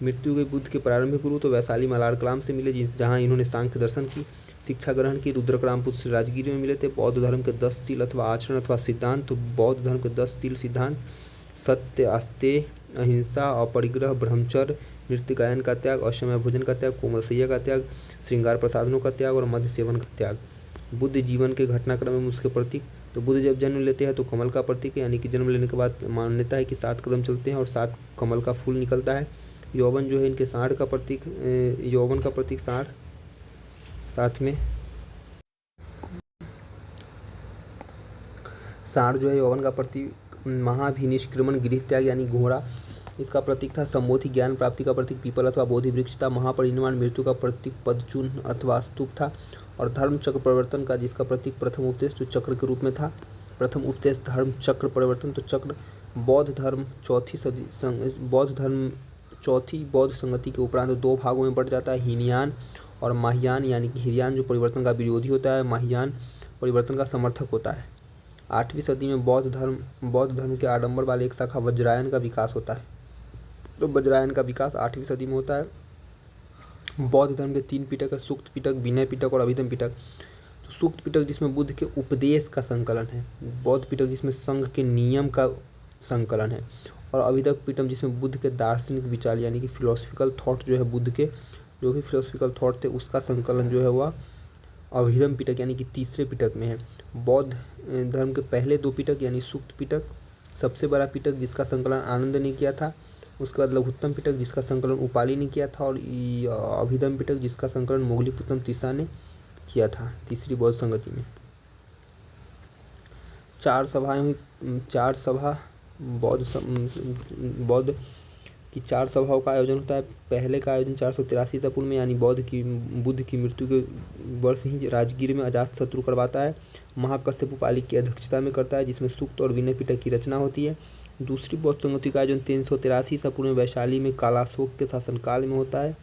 मृत्यु हुई। बुद्ध के प्रारंभिक गुरु तो वैशाली मलार कलाम से मिले जहाँ इन्होंने सांख्य दर्शन की शिक्षा ग्रहण की। रुद्रकरामपुर से राजगीर में मिले थे। बौद्ध धर्म के 10 सील अथवा आचरण अथवा सिद्धांत, तो बौद्ध धर्म के 10 सील सिद्धांत सत्य, आस्तेय, अहिंसा, अपरिग्रह, ब्रह्मचर्य, नृत्य गायन का त्याग, असमय भोजन का त्याग, कोमलसैया का त्याग, श्रृंगार प्रसाधनों का त्याग और मद्य सेवन का त्याग। बुद्ध जीवन के घटनाक्रम में उसके प्रतीक, तो बुद्ध जब जन्म लेते हैं तो कमल का प्रतीक है, यानी कि जन्म लेने के बाद मान्यता है कि 7 कदम चलते हैं और 7 कमल का फूल निकलता है। यौवन जो है इनके सांड का प्रतीक, यौवन का प्रतीक सांड, साथ में सांड जो है यौवन का प्रतीक। महाभिनिष्क्रमण गृह त्याग यानी घोड़ा इसका प्रतीक था। सम्बोधि ज्ञान प्राप्ति का प्रतीक पीपल अथवा बोधि वृक्ष था। महापरिनिर्वाण मृत्यु का प्रतीक पदचूर्ण अथवा स्तूप था। और धर्म चक्र परिवर्तन का जिसका प्रतीक प्रथम उपदेश जो चक्र के रूप में था। प्रथम उपदेश धर्म चक्र परिवर्तन, तो चक्र बौद्ध धर्म चौथी बौद्ध संगति के उपरांत 2 भागों में बढ़ जाता है, हीनयान और माहियान, यानी कि हीनयान जो परिवर्तन का विरोधी होता है, माहियान परिवर्तन का समर्थक होता है। 8वीं सदी में बौद्ध धर्म के आडंबर वाले एक शाखा वज्रायन का विकास होता है। तो वज्रायन का विकास 8वीं सदी में होता है। बौद्ध धर्म के 3 पिटक है, सूक्त पिटक, विनय पिटक और अभिधम पिटक। तो सूक्त पिटक जिसमें बुद्ध के उपदेश का संकलन है, बौद्ध पिटक जिसमें संघ के नियम का संकलन है, और अभिधम पिटक जिसमें बुद्ध के दार्शनिक विचार यानी कि फिलोसफिकल थॉट जो है बुद्ध के जो भी फिलोसफिकल थॉट थे उसका संकलन जो है वह अभिधम पिटक यानी कि तीसरे पिटक में है। बौद्ध धर्म के पहले 2 पिटक यानी सूक्त पिटक, सबसे बड़ा पिटक जिसका संकलन आनंद ने किया था, उसके बाद लघुत्तम पिटक जिसका संकलन उपाली ने किया था, और अभिधम पिटक जिसका संकलन मोगलीपुत्रम तिस्सा ने किया था तीसरी बौद्ध संगति में। 4 सभाएं हुई। 4 सभा बौद्ध की 4 सभाओं का आयोजन होता है। पहले का आयोजन 483 ईसा पूर्व में यानी बुद्ध की मृत्यु के वर्ष ही राजगीर में अजातशत्रु करवाता है। महाकश्यप उपाली की अध्यक्षता में करता है जिसमें सूक्त और विनय पिटक की रचना होती है। दूसरी बौद्ध संगति का आयोजन 383 ईसा पूर्व में वैशाली में कालाशोक के शासनकाल में होता है।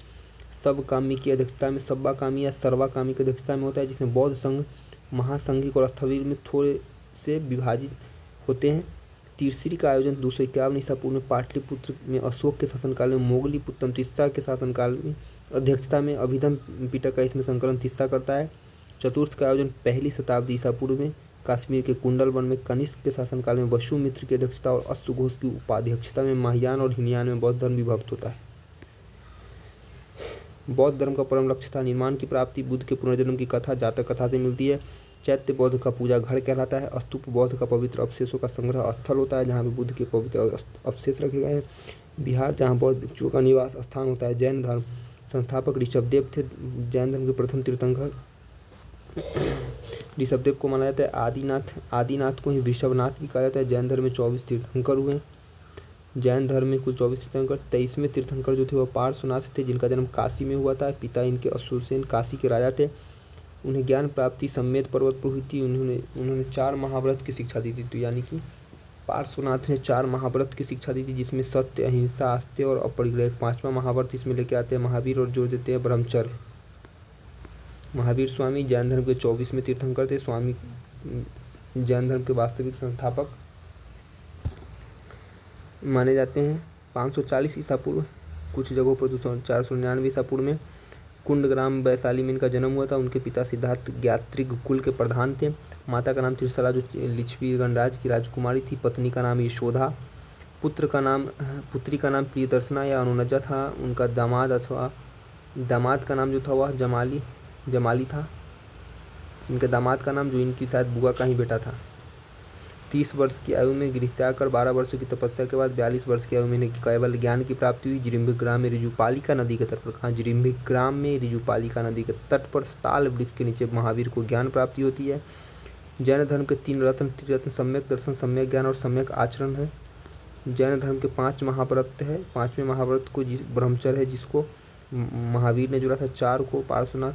सबकामी की अध्यक्षता में सब्बाकामी या सर्वाकामी की अध्यक्षता में होता है जिसमें बौद्ध संघ महासंघिक और स्थविर में थोड़े से विभाजित होते हैं। तीसरी का आयोजन 251 ईसा पूर्व में पाटलिपुत्र में अशोक के शासनकाल में मोगलीपुत्रम तिस्सा के शासनकाल में अध्यक्षता में अभिधम पिटक का इसमें संकलन तिस्सा करता है। चतुर्थ का आयोजन 1ली शताब्दी ईसा पूर्व में कश्मीर के कुंडल वन में कनिष्क के शासनकाल में वसुमित्र की अध्यक्षता और अश्वघोष की उपाध्यक्षता में महायान और हीनयान में बौद्ध धर्म विभक्त होता है। बौद्ध धर्म का परम लक्ष्य था निर्माण की प्राप्ति। बुद्ध के पुनर्जन्म की कथा जातक कथा से मिलती है। चैत्य बौद्ध का पूजा घर कहलाता है। स्तूप बौद्ध का पवित्र अवशेषों का संग्रह स्थल होता है जहाँ पे बुद्ध के पवित्र अवशेष रखे गए हैं। विहार जहाँ बौद्ध भिक्षुओं का निवास स्थान होता है। जैन धर्म संस्थापक ऋषभदेव थे। जैन धर्म के प्रथम तीर्थंकर ऋषभदेव को माना जाता है। आदिनाथ को ही वृषभनाथ भी कहा जाता है। जैन धर्म में 24 तीर्थंकर हुए। जैन धर्म में कुल 24 तीर्थंकर। 23वें तीर्थंकर जो थे वह पार्श्वनाथ थे, जिनका जन्म काशी में हुआ था। पिता इनके अश्वसेन काशी के राजा थे। उन्हें ज्ञान प्राप्ति सम्मेद पर्वत पर हुई थी। उन्होंने 4 महाव्रत की शिक्षा दी थी। तो यानी कि पार्श्वनाथ ने 4 महाव्रत की शिक्षा दी थी, जिसमें सत्य, अहिंसा, आस्तेय और अपरिग्रह। 5वां महाव्रत इसमें लेके आते हैं महावीर और जोड़ देते हैं ब्रह्मचर्य। महावीर स्वामी जैन धर्म के 24वें तीर्थंकर थे। स्वामी जैन धर्म के वास्तविक संस्थापक माने जाते हैं। 540 ईसा पूर्व, कुछ जगहों पर 499 ईसा पूर्व में कुंडग्राम वैशाली में इनका जन्म हुआ था। उनके पिता सिद्धार्थ ज्ञात्रिक कुल के प्रधान थे। माता का नाम त्रिशला जो लिच्छवी गणराज की राजकुमारी थी। पत्नी का नाम यशोधा। पुत्री का नाम प्रियदर्शना या अनुनजा था। उनका दामाद का नाम जो था वह जमाली था। इनके दामाद का नाम जो इनकी शायद बुआ का ही बेटा था। 30 वर्ष की आयु में गृह त्याग कर 12 वर्षों की तपस्या के बाद 42 वर्ष की आयु में इन्हें केवल ज्ञान की प्राप्ति हुई। जिरिम्बिग्राम में ऋजुपालिका नदी के तट पर, कहाँ जिरिम्बिग्राम में ऋजुपालिका नदी के तट पर साल वृक्ष के नीचे महावीर को ज्ञान प्राप्ति होती है। जैन धर्म के 3 रत्न, त्रिरत्न सम्यक दर्शन, सम्यक ज्ञान और सम्यक आचरण है। जैन धर्म के 5 महाव्रत है। 5वें महाव्रत को ब्रह्मचर्य है, जिसको महावीर ने जोड़ा था। 4 को पार्श्वनाथ,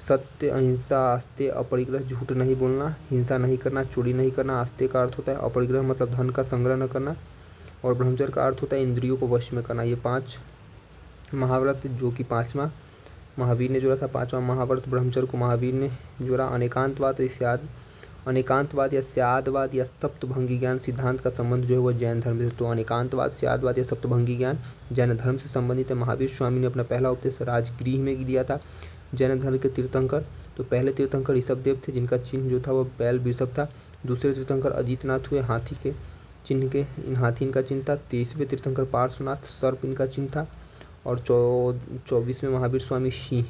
सत्य, अहिंसा, आस्तेय, अपरिग्रह, झूठ नहीं बोलना, हिंसा नहीं करना, चोरी नहीं करना। आस्तेय का अर्थ होता है अपरिग्रह मतलब धन का संग्रह न करना, और ब्रह्मचर्य का अर्थ होता है इंद्रियों को वश में करना। ये 5 महाव्रत जो कि 5वां महावीर ने जोड़ा था। 5वां महाव्रत ब्रह्मचर्य को महावीर ने जोड़ा। अनेकांतवाद या स्यादवाद या सप्तभंगी ज्ञान सिद्धांत का संबंध जो है वह जैन धर्म से। तो अनेकांतवाद, स्यादवाद या सप्तभंगी ज्ञान जैन धर्म से संबंधित है। महावीर स्वामी ने अपना पहला उपदेश राजगृह में दिया था। जैन धर्म के तीर्थंकर, तो पहले तीर्थंकर ऋषभदेव थे, जिनका चिन्ह जो था वह बैल वृषभ था। दूसरे तीर्थंकर अजितनाथ हुए, हाथी के चिन्ह के, हाथी इनका चिन्ह था। 23वें तीर्थंकर पार्श्वनाथ, सर्प इनका चिन्ह था। और 24वें महावीर स्वामी सिंह।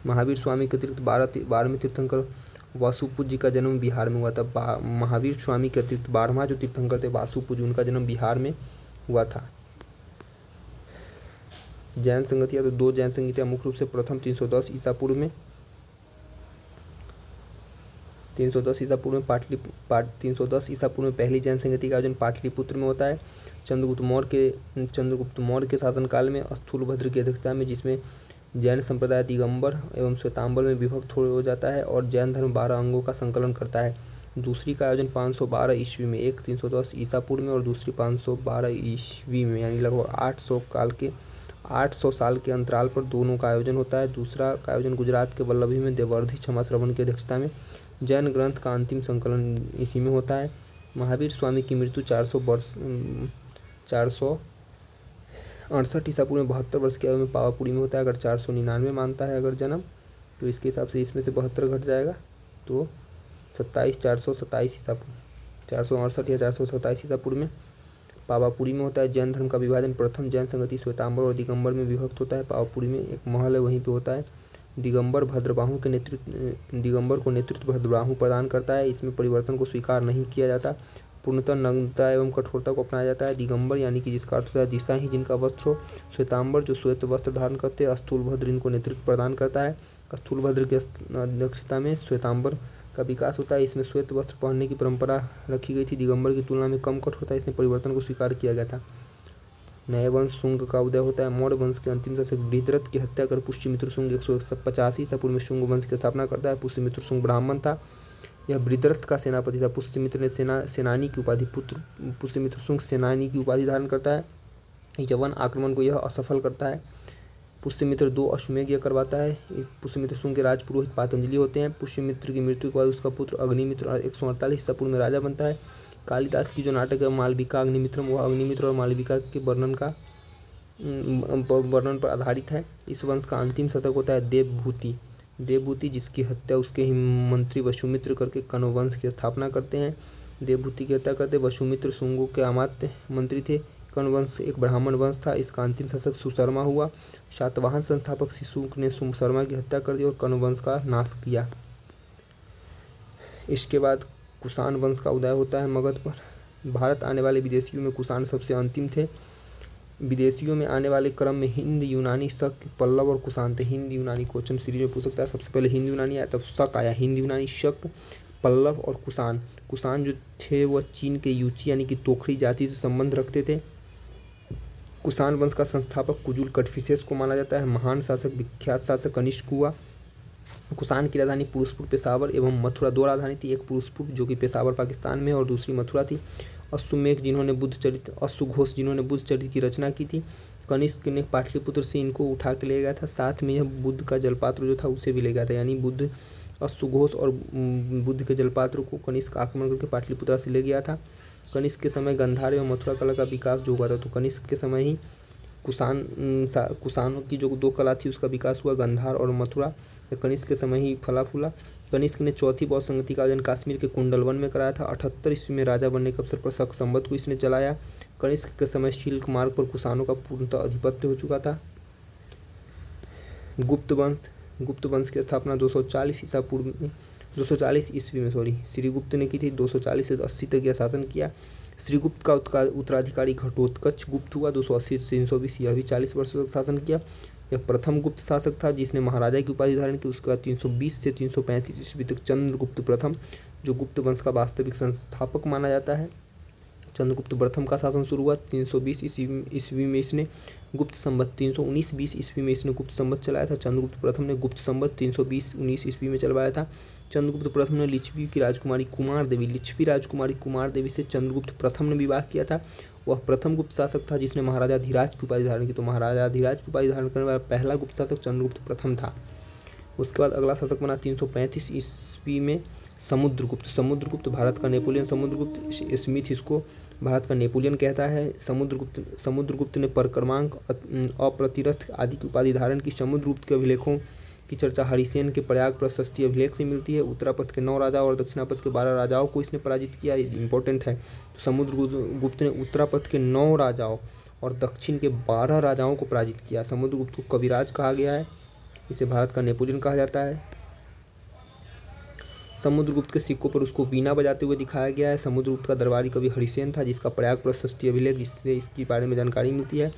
महावीर स्वामी के अतिरिक्त 12वें तीर्थंकर वासुपूज्य जी का जन्म बिहार में हुआ था। महावीर स्वामी के अतिरिक्त 12वां जो तीर्थंकर थे वासुपूज्य, उनका जन्म बिहार में हुआ था। जैन संगतियाँ, तो 2 जैन संगतियाँ मुख्य रूप से। प्रथम 310 ईसा पूर्व में 310 ईसा पूर्व में पहली जैन संगति का आयोजन पाटलिपुत्र में होता है। चंद्रगुप्त मौर्य के शासनकाल में स्थूलभद्र की अध्यक्षता में, जिसमें जैन संप्रदाय दिगंबर एवं श्वेतांबर में विभक्त हो जाता है और जैन धर्म 12 अंगों का संकलन करता है। दूसरी का आयोजन 512 ईस्वी में, एक 310 ईसा पूर्व में और दूसरी 512 ईस्वी में, यानी लगभग 800 साल के अंतराल पर दोनों का आयोजन होता है। दूसरा का आयोजन गुजरात के वल्लभी में देवर्धि क्षमा श्रवण की अध्यक्षता में। जैन ग्रंथ का अंतिम संकलन इसी में होता है। महावीर स्वामी की मृत्यु 468 ईसा पूर्व में 72 वर्ष की आयु में पावापुरी में होता है। अगर 499 मानता है अगर जन्म, तो इसके हिसाब से इसमें से 72 घट जाएगा, तो 427 ईसा पूर्व, 468 या 427 ईसा पूर्व में पावापुरी में होता है। जैन धर्म का विभाजन प्रथम जैन संगति श्वेतांबर और दिगंबर में विभक्त होता है। पावापुरी में एक महल है, वहीं पे होता है। दिगंबर को नेतृत्व भद्रबाहु प्रदान करता है। इसमें परिवर्तन को स्वीकार नहीं किया जाता। पूर्णतः नग्नता एवं कठोरता को अपनाया जाता है। दिगंबर यानी कि जिसका अर्थ होता है दिशा ही जिनका वस्त्र हो। श्वेतांबर जो श्वेत वस्त्र धारण करते हैं। स्थूलभद्र इनको नेतृत्व प्रदान करता है। स्थूलभद्र की अध्यक्षता में श्वेतांबर का विकास होता है। इसमें श्वेत वस्त्र पहनने की परंपरा रखी गई थी। दिगंबर की तुलना में कम कठोरता, इसमें परिवर्तन को स्वीकार किया गया था। नए वंश शुंग का उदय होता है। मौर्य वंश के अंतिम शासक बृहद्रथ की हत्या कर पुष्यमित्र शुंग 185 ईसा पूर्व में शुंग वंश की स्थापना करता है। पुष्यमित्र शुंग ब्राह्मण था, यह बृहद्रथ का सेनापति था। पुष्यमित्र ने सेनानी की उपाधि पुष्यमित्र शुंग सेनानी की उपाधि धारण करता है। यवन आक्रमण को यह असफल करता है। पुष्यमित्र 2 अश्वमेध यज्ञ करवाता है। पुष्यमित्र शुंग के राजपुरोहित पातंजलि होते हैं। पुष्यमित्र की मृत्यु के बाद उसका पुत्र अग्निमित्र 148 ईसा पूर्व में राजा बनता है। कालिदास की जो नाटक है मालविका अग्निमित्रम, वह अग्निमित्र और मालविका के वर्णन पर आधारित है। इस वंश का अंतिम शासक होता है देवभूति, जिसकी हत्या उसके ही मंत्री वसुमित्र करके कण्व वंश की स्थापना करते हैं। देवभूति की हत्या करते वसुमित्र शुंगों के अमात्य मंत्री थे। कण्व वंश एक ब्राह्मण वंश था। इसका अंतिम शासक सुशर्मा हुआ। सातवाहन संस्थापक शिशुक ने सुशर्मा की हत्या कर दी और कण्व वंश का नाश किया। इसके बाद कुषाण वंश का उदय होता है मगध पर। भारत आने वाले विदेशियों में कुषाण सबसे अंतिम थे। विदेशियों में आने वाले क्रम में हिंद, यूनानी, शक, पल्लव और कुषाण थे। हिंद यूनानी क्वेश्चन सीरीज में पूछ सकता है। सबसे पहले हिंद यूनानी आया, तब शक आया। हिंद यूनानी, शक, पल्लव और कुषाण। कुषाण जो थे वह चीन के यूची यानी कि तोखरी जाति से संबंध रखते थे। कुषाण वंश का संस्थापक कुजुल कटफिसेस को माना जाता है। महान शासक विख्यात शासक कनिष्क हुआ। कुषाण की राजधानी पुरुषपुर, पेशावर एवं मथुरा दो राजधानी थी। एक पुरुषपुर जो कि पेशावर पाकिस्तान में और दूसरी मथुरा थी। अश्वघोष जिन्होंने बुद्ध चरित्र की रचना की थी। कनिष्क ने पाटलिपुत्र से इनको उठा के ले गया था। साथ में यह बुद्ध का जलपात्र जो था उसे भी ले गया था, यानी अश्वघोष और बुद्ध के जलपात्र को कनिष्क आक्रमण करके पाटलिपुत्र से ले गया था। कनिष्क के समय गांधार एवं मथुरा कला का विकास जो हुआ था, तो कनिष्क के समय ही कुषाणों की जो दो कला थी उसका विकास हुआ, गांधार और मथुरा। कनिष्क के समय ही फला फूला। कनिष्क ने चौथी बौद्ध संगति का आयोजन कश्मीर के कुंडलवन में कराया था। 78 ईस्वी में राजा बनने के अवसर पर शक संवत को इसने चलाया। कनिष्क के समय सिल्क मार्ग पर कुषाणों का पूर्णतः आधिपत्य हो चुका था। गुप्त वंश की स्थापना 240 ईस्वी में श्रीगुप्त ने की थी। 240 से 80 तक यह शासन किया। श्रीगुप्त का उत्तराधिकारी घटोत्कच गुप्त हुआ। 280 से 320, यह भी 40 वर्षों तक शासन किया। यह प्रथम गुप्त शासक था जिसने महाराजा की उपाधि धारण की। उसके बाद 320 से 335 ईस्वी तक चंद्रगुप्त प्रथम, जो गुप्त वंश का वास्तविक संस्थापक माना जाता है। चंद्रगुप्त प्रथम का शासन शुरू हुआ 320 ईस्वी में। इसने गुप्त संवत 319-20 ईस्वी में इसने गुप्त संवत चलाया था। चंद्रगुप्त प्रथम ने गुप्त संवत 320-19 ईस्वी में चलवाया था। चंद्रगुप्त प्रथम ने लिच्छवी राजकुमारी कुमार देवी से चंद्रगुप्त प्रथम ने विवाह किया था। वह प्रथम गुप्त शासक था जिसने महाराजा धीराज की उपाधि धारण की। तो महाराजा धीराज की उपाधि धारण करने वाला पहला गुप्त शासक चंद्रगुप्त प्रथम था। उसके बाद अगला शासक बना 335 ईस्वी में समुद्रगुप्त भारत का नेपोलियन। समुद्रगुप्त स्मिथ इसको भारत का नेपोलियन कहता है। समुद्रगुप्त ने परक्रमांक, अप्रतिरथ आदि की उपाधि धारण की। समुद्रगुप्त के अभिलेखों की चर्चा हरिसेन के प्रयाग प्रशस्ति अभिलेख से मिलती है। उत्तरापथ के 9 राजाओं और दक्षिणापथ के 12 राजाओं को इसने पराजित किया। ये इंपॉर्टेंट है। तो समुद्रगुप्त ने उत्तरापथ के 9 राजाओं और दक्षिण के 12 राजाओं को पराजित किया। समुद्रगुप्त को कविराज कहा गया है। इसे भारत का नेपोलियन कहा जाता है। समुद्रगुप्त के सिक्कों पर उसको वीणा बजाते हुए दिखाया गया है। समुद्रगुप्त का दरबारी कवि हरिसेन था जिसका प्रयाग प्रशस्ति अभिलेख, जिससे इसके बारे में जानकारी मिलती है।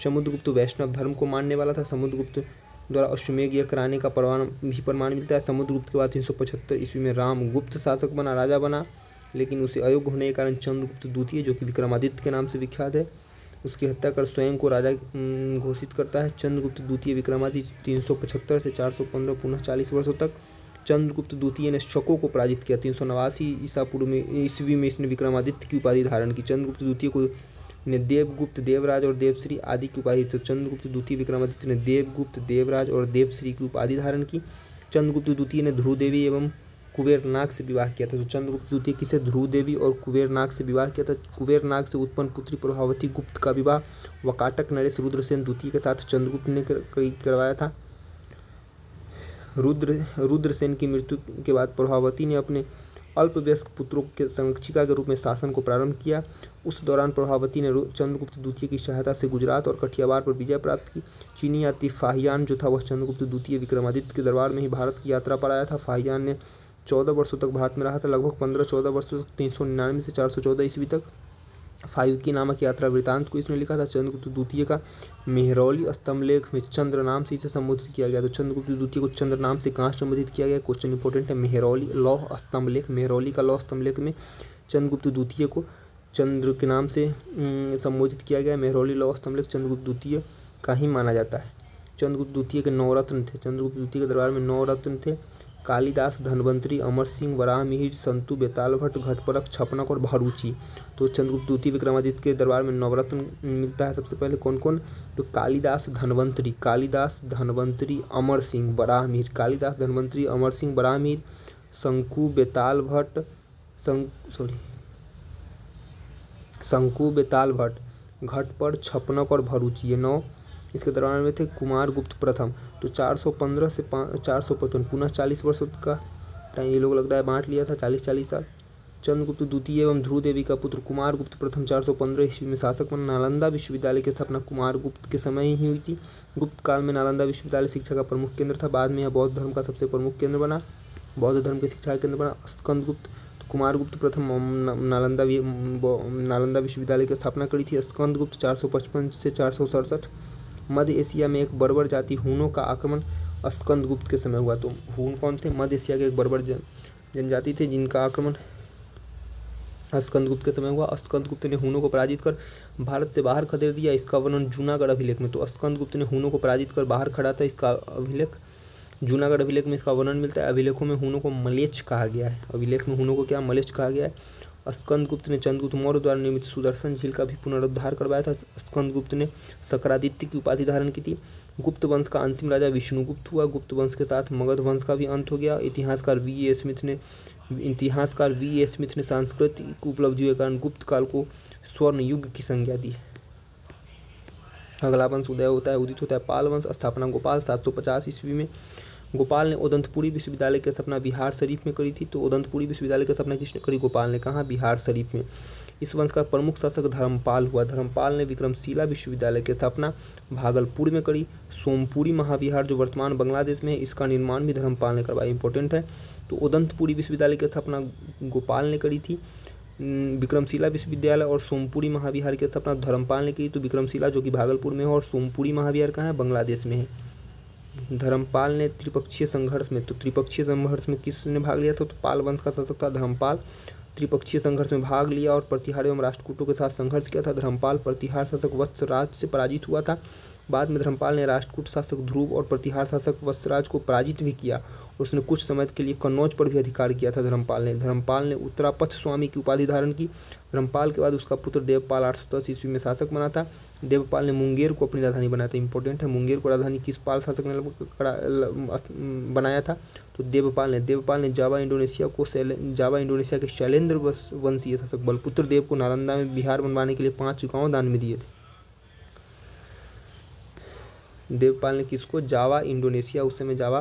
समुद्रगुप्त वैष्णव धर्म को मानने वाला था। समुद्रगुप्त द्वारा अश्वमेध यज्ञ कराने का प्रमाण मिलता है। समुद्रगुप्त के बाद 375 ईस्वी में राम गुप्त शासक बना, राजा बना, लेकिन उसे अयोग्य होने के कारण चंद्रगुप्त द्वितीय, जो कि विक्रमादित्य के नाम से विख्यात है, उसकी हत्या कर स्वयं को राजा घोषित करता है। चंद्रगुप्त द्वितीय विक्रमादित्य 375 से 415 पुनः 40 वर्षों तक। चंद्रगुप्त द्वितीय ने शकों को पराजित किया। 389 ईस्वी में इसने विक्रमादित्य की उपाधि धारण की। चंद्रगुप्त द्वितीय को ने देवगुप्त, देवराज और देवश्री आदि की उपाधि। तो चंद्रगुप्त द्वितीय विक्रमादित्य ने देवगुप्त, देवराज और देवश्री की उपाधि धारण की। चंद्रगुप्त द्वितीय ने ध्रुव देवी एवं कुबेरनाग से विवाह किया था। तो चंद्रगुप्त द्वितीय किसे ध्रुव देवी और कुबेरनाग से विवाह किया था। कुबेरनाग से उत्पन्न पुत्री प्रभावती गुप्त का विवाह वकाटक नरेश रुद्रसेन द्वितीय के साथ चंद्रगुप्त ने करवाया था। रुद्रसेन की मृत्यु के बाद प्रभावती ने अपने अल्पवयस्क पुत्रों के संरक्षिका के रूप में शासन को प्रारंभ किया। उस दौरान प्रभावती ने चंद्रगुप्त द्वितीय की सहायता से गुजरात और कठियावाड़ पर विजय प्राप्त की। चीनी यात्री फाहियान जो था वह चंद्रगुप्त द्वितीय विक्रमादित्य के दरबार में ही भारत की यात्रा पर आया था। फाहियान ने 14 वर्षों तक भारत में रहा था, लगभग 15-14 वर्षों तक, 399 से 414 ईस्वी तक। फायुकी नामक यात्रा वृतांत को इसने लिखा था। चंद्रगुप्त द्वितीय का मेहरौली स्तंभलेख में चंद्र नाम से इसे संबोधित किया गया। तो चंद्रगुप्त द्वितीय को चंद्र नाम से कहाँ संबोधित किया गया, क्वेश्चन इंपॉर्टेंट है। मेहरौली लौह स्तंभलेख, मेहरौली का लौह स्तंभलेख में चंद्रगुप्त द्वितीय को चंद्र के नाम से संबोधित किया गया। मेहरौली लौह स्तंभलेख चंद्रगुप्त द्वितीय का ही माना जाता है। चंद्रगुप्त द्वितीय के 9 रत्न थे। चंद्रगुप्त द्वितीय के दरबार में 9 रत्न थे। कालिदास, धनवंतरी, अमर सिंह, वराहमिहिर, संतु, बेताल भट्ट, घटपरक, छपनक और भरूची। तो चंद्रगुप्त द्वितीय विक्रमादित्य के दरबार में नवरत्न मिलता है। सबसे पहले कौन कौन, तो कालिदास, धनवंतरी, अमर सिंह, वराहमिहिर। कालिदास, धनवंतरी, अमर सिंह, वराहमिहिर। शंकु, बेताल भट्ट, घटपर, छपनक और भरूची, ये 9 इसके दरबार में थे। कुमारगुप्त प्रथम, तो 415 से 455 पुनः 40 वर्षों का टाइम ये लोग लगता है बांट लिया था, 40-40 साल। चंद्रगुप्त द्वितीय एवं ध्रुव देवी का पुत्र कुमारगुप्त प्रथम 415 ईस्वी में शासक बना। नालंदा विश्वविद्यालय की स्थापना कुमारगुप्त के समय ही हुई थी। गुप्त काल में नालंदा विश्वविद्यालय शिक्षा का प्रमुख केंद्र था। बाद में यह बौद्ध धर्म का सबसे प्रमुख केंद्र बना, बौद्ध धर्म के शिक्षा का केंद्र बना। स्कंदगुप्त, कुमारगुप्त प्रथम नालंदा विश्वविद्यालय की स्थापना करी थी। स्कंदगुप्त 455 से 467। मध्य एशिया में एक बर्बर जाति हूनों का आक्रमण स्कंदगुप्त के समय हुआ। तो हून कौन थे, मध्य एशिया के एक बर्बर जनजाति थे जिनका आक्रमण स्कंदगुप्त के समय हुआ। स्कंदगुप्त ने हुनों को पराजित कर भारत से बाहर खदेड़ दिया। इसका वर्णन जूनागढ़ अभिलेख में, तो स्कंदगुप्त ने हुनों को पराजित कर बाहर खड़ा था, इसका अभिलेख जूनागढ़ अभिलेख में इसका वर्णन मिलता है। अभिलेखों में हुनों को मलेच्छ कहा गया है। अभिलेख में हुनों को क्या मलेच्छ कहा गया है। स्कंदगुप्त ने चंद्रगुप्त मौर्य द्वारा निर्मित सुदर्शन झील का भी पुनरुद्धार करवाया था। स्कंदगुप्त ने सक्रादित्य की उपाधि धारण की थी। गुप्त वंश का अंतिम राजा विष्णुगुप्त हुआ। गुप्त वंश के साथ मगध वंश का भी अंत हो गया। इतिहासकार वी ए स्मिथ ने सांस्कृतिक उपलब्धियों के कारण गुप्त काल को स्वर्ण युग की संज्ञा दी। अगला वंश उदय होता है, उदित होता है पाल वंश। स्थापना गोपाल 750 ईस्वी में। गोपाल ने उदंतपुरी विश्वविद्यालय की स्थापना बिहार शरीफ में करी थी। तो उदंतपुरी विश्वविद्यालय की स्थापना किसने करी, गोपाल ने। कहा, बिहार शरीफ में। इस वंश का प्रमुख शासक धर्मपाल हुआ। धर्मपाल ने विक्रमशिला विश्वविद्यालय की स्थापना भागलपुर में करी। सोमपुरी महाविहार जो वर्तमान बांग्लादेश में है, इसका निर्माण भी धर्मपाल ने करवाया। इंपॉर्टेंट है। तो उदंतपुरी विश्वविद्यालय की स्थापना गोपाल ने करी थी। विक्रमशिला विश्वविद्यालय और सोमपुरी महाविहार की स्थापना धर्मपाल ने की। तो विक्रमशिला जो कि भागलपुर में है और सोमपुरी महाविहार कहाँ है, बांग्लादेश में है। धर्मपाल ने त्रिपक्षीय संघर्ष में, तो त्रिपक्षीय संघर्ष में किसने भाग लिया था, तो पाल वंश का शासक था धर्मपाल। त्रिपक्षीय संघर्ष में भाग लिया और प्रतिहार एवं राष्ट्रकूटों के साथ संघर्ष किया था। धर्मपाल प्रतिहार शासक वत्सराज से पराजित हुआ था। बाद में धर्मपाल ने राष्ट्रकूट शासक ध्रुव और प्रतिहार शासक वत्सराज को पराजित भी किया। उसने कुछ समय के लिए कन्नौज पर भी अधिकार किया था। धर्मपाल ने उत्तरापथ स्वामी की उपाधि धारण की। धर्मपाल के बाद उसका पुत्र देवपाल 810 ईस्वी में शासक बना था। देवपाल ने मुंगेर को अपनी राजधानी बनाया था। इंपॉर्टेंट है, मुंगेर को राजधानी किस पाल शासक ने बनाया था, तो देवपाल ने जावा इंडोनेशिया के शैलेंद्र वंशीय शासक बलपुत्र देव को नालंदा में बिहार बनवाने के लिए 5 गांव दान में दिए थे। देवपाल ने किसको, जावा इंडोनेशिया, उस समय जावा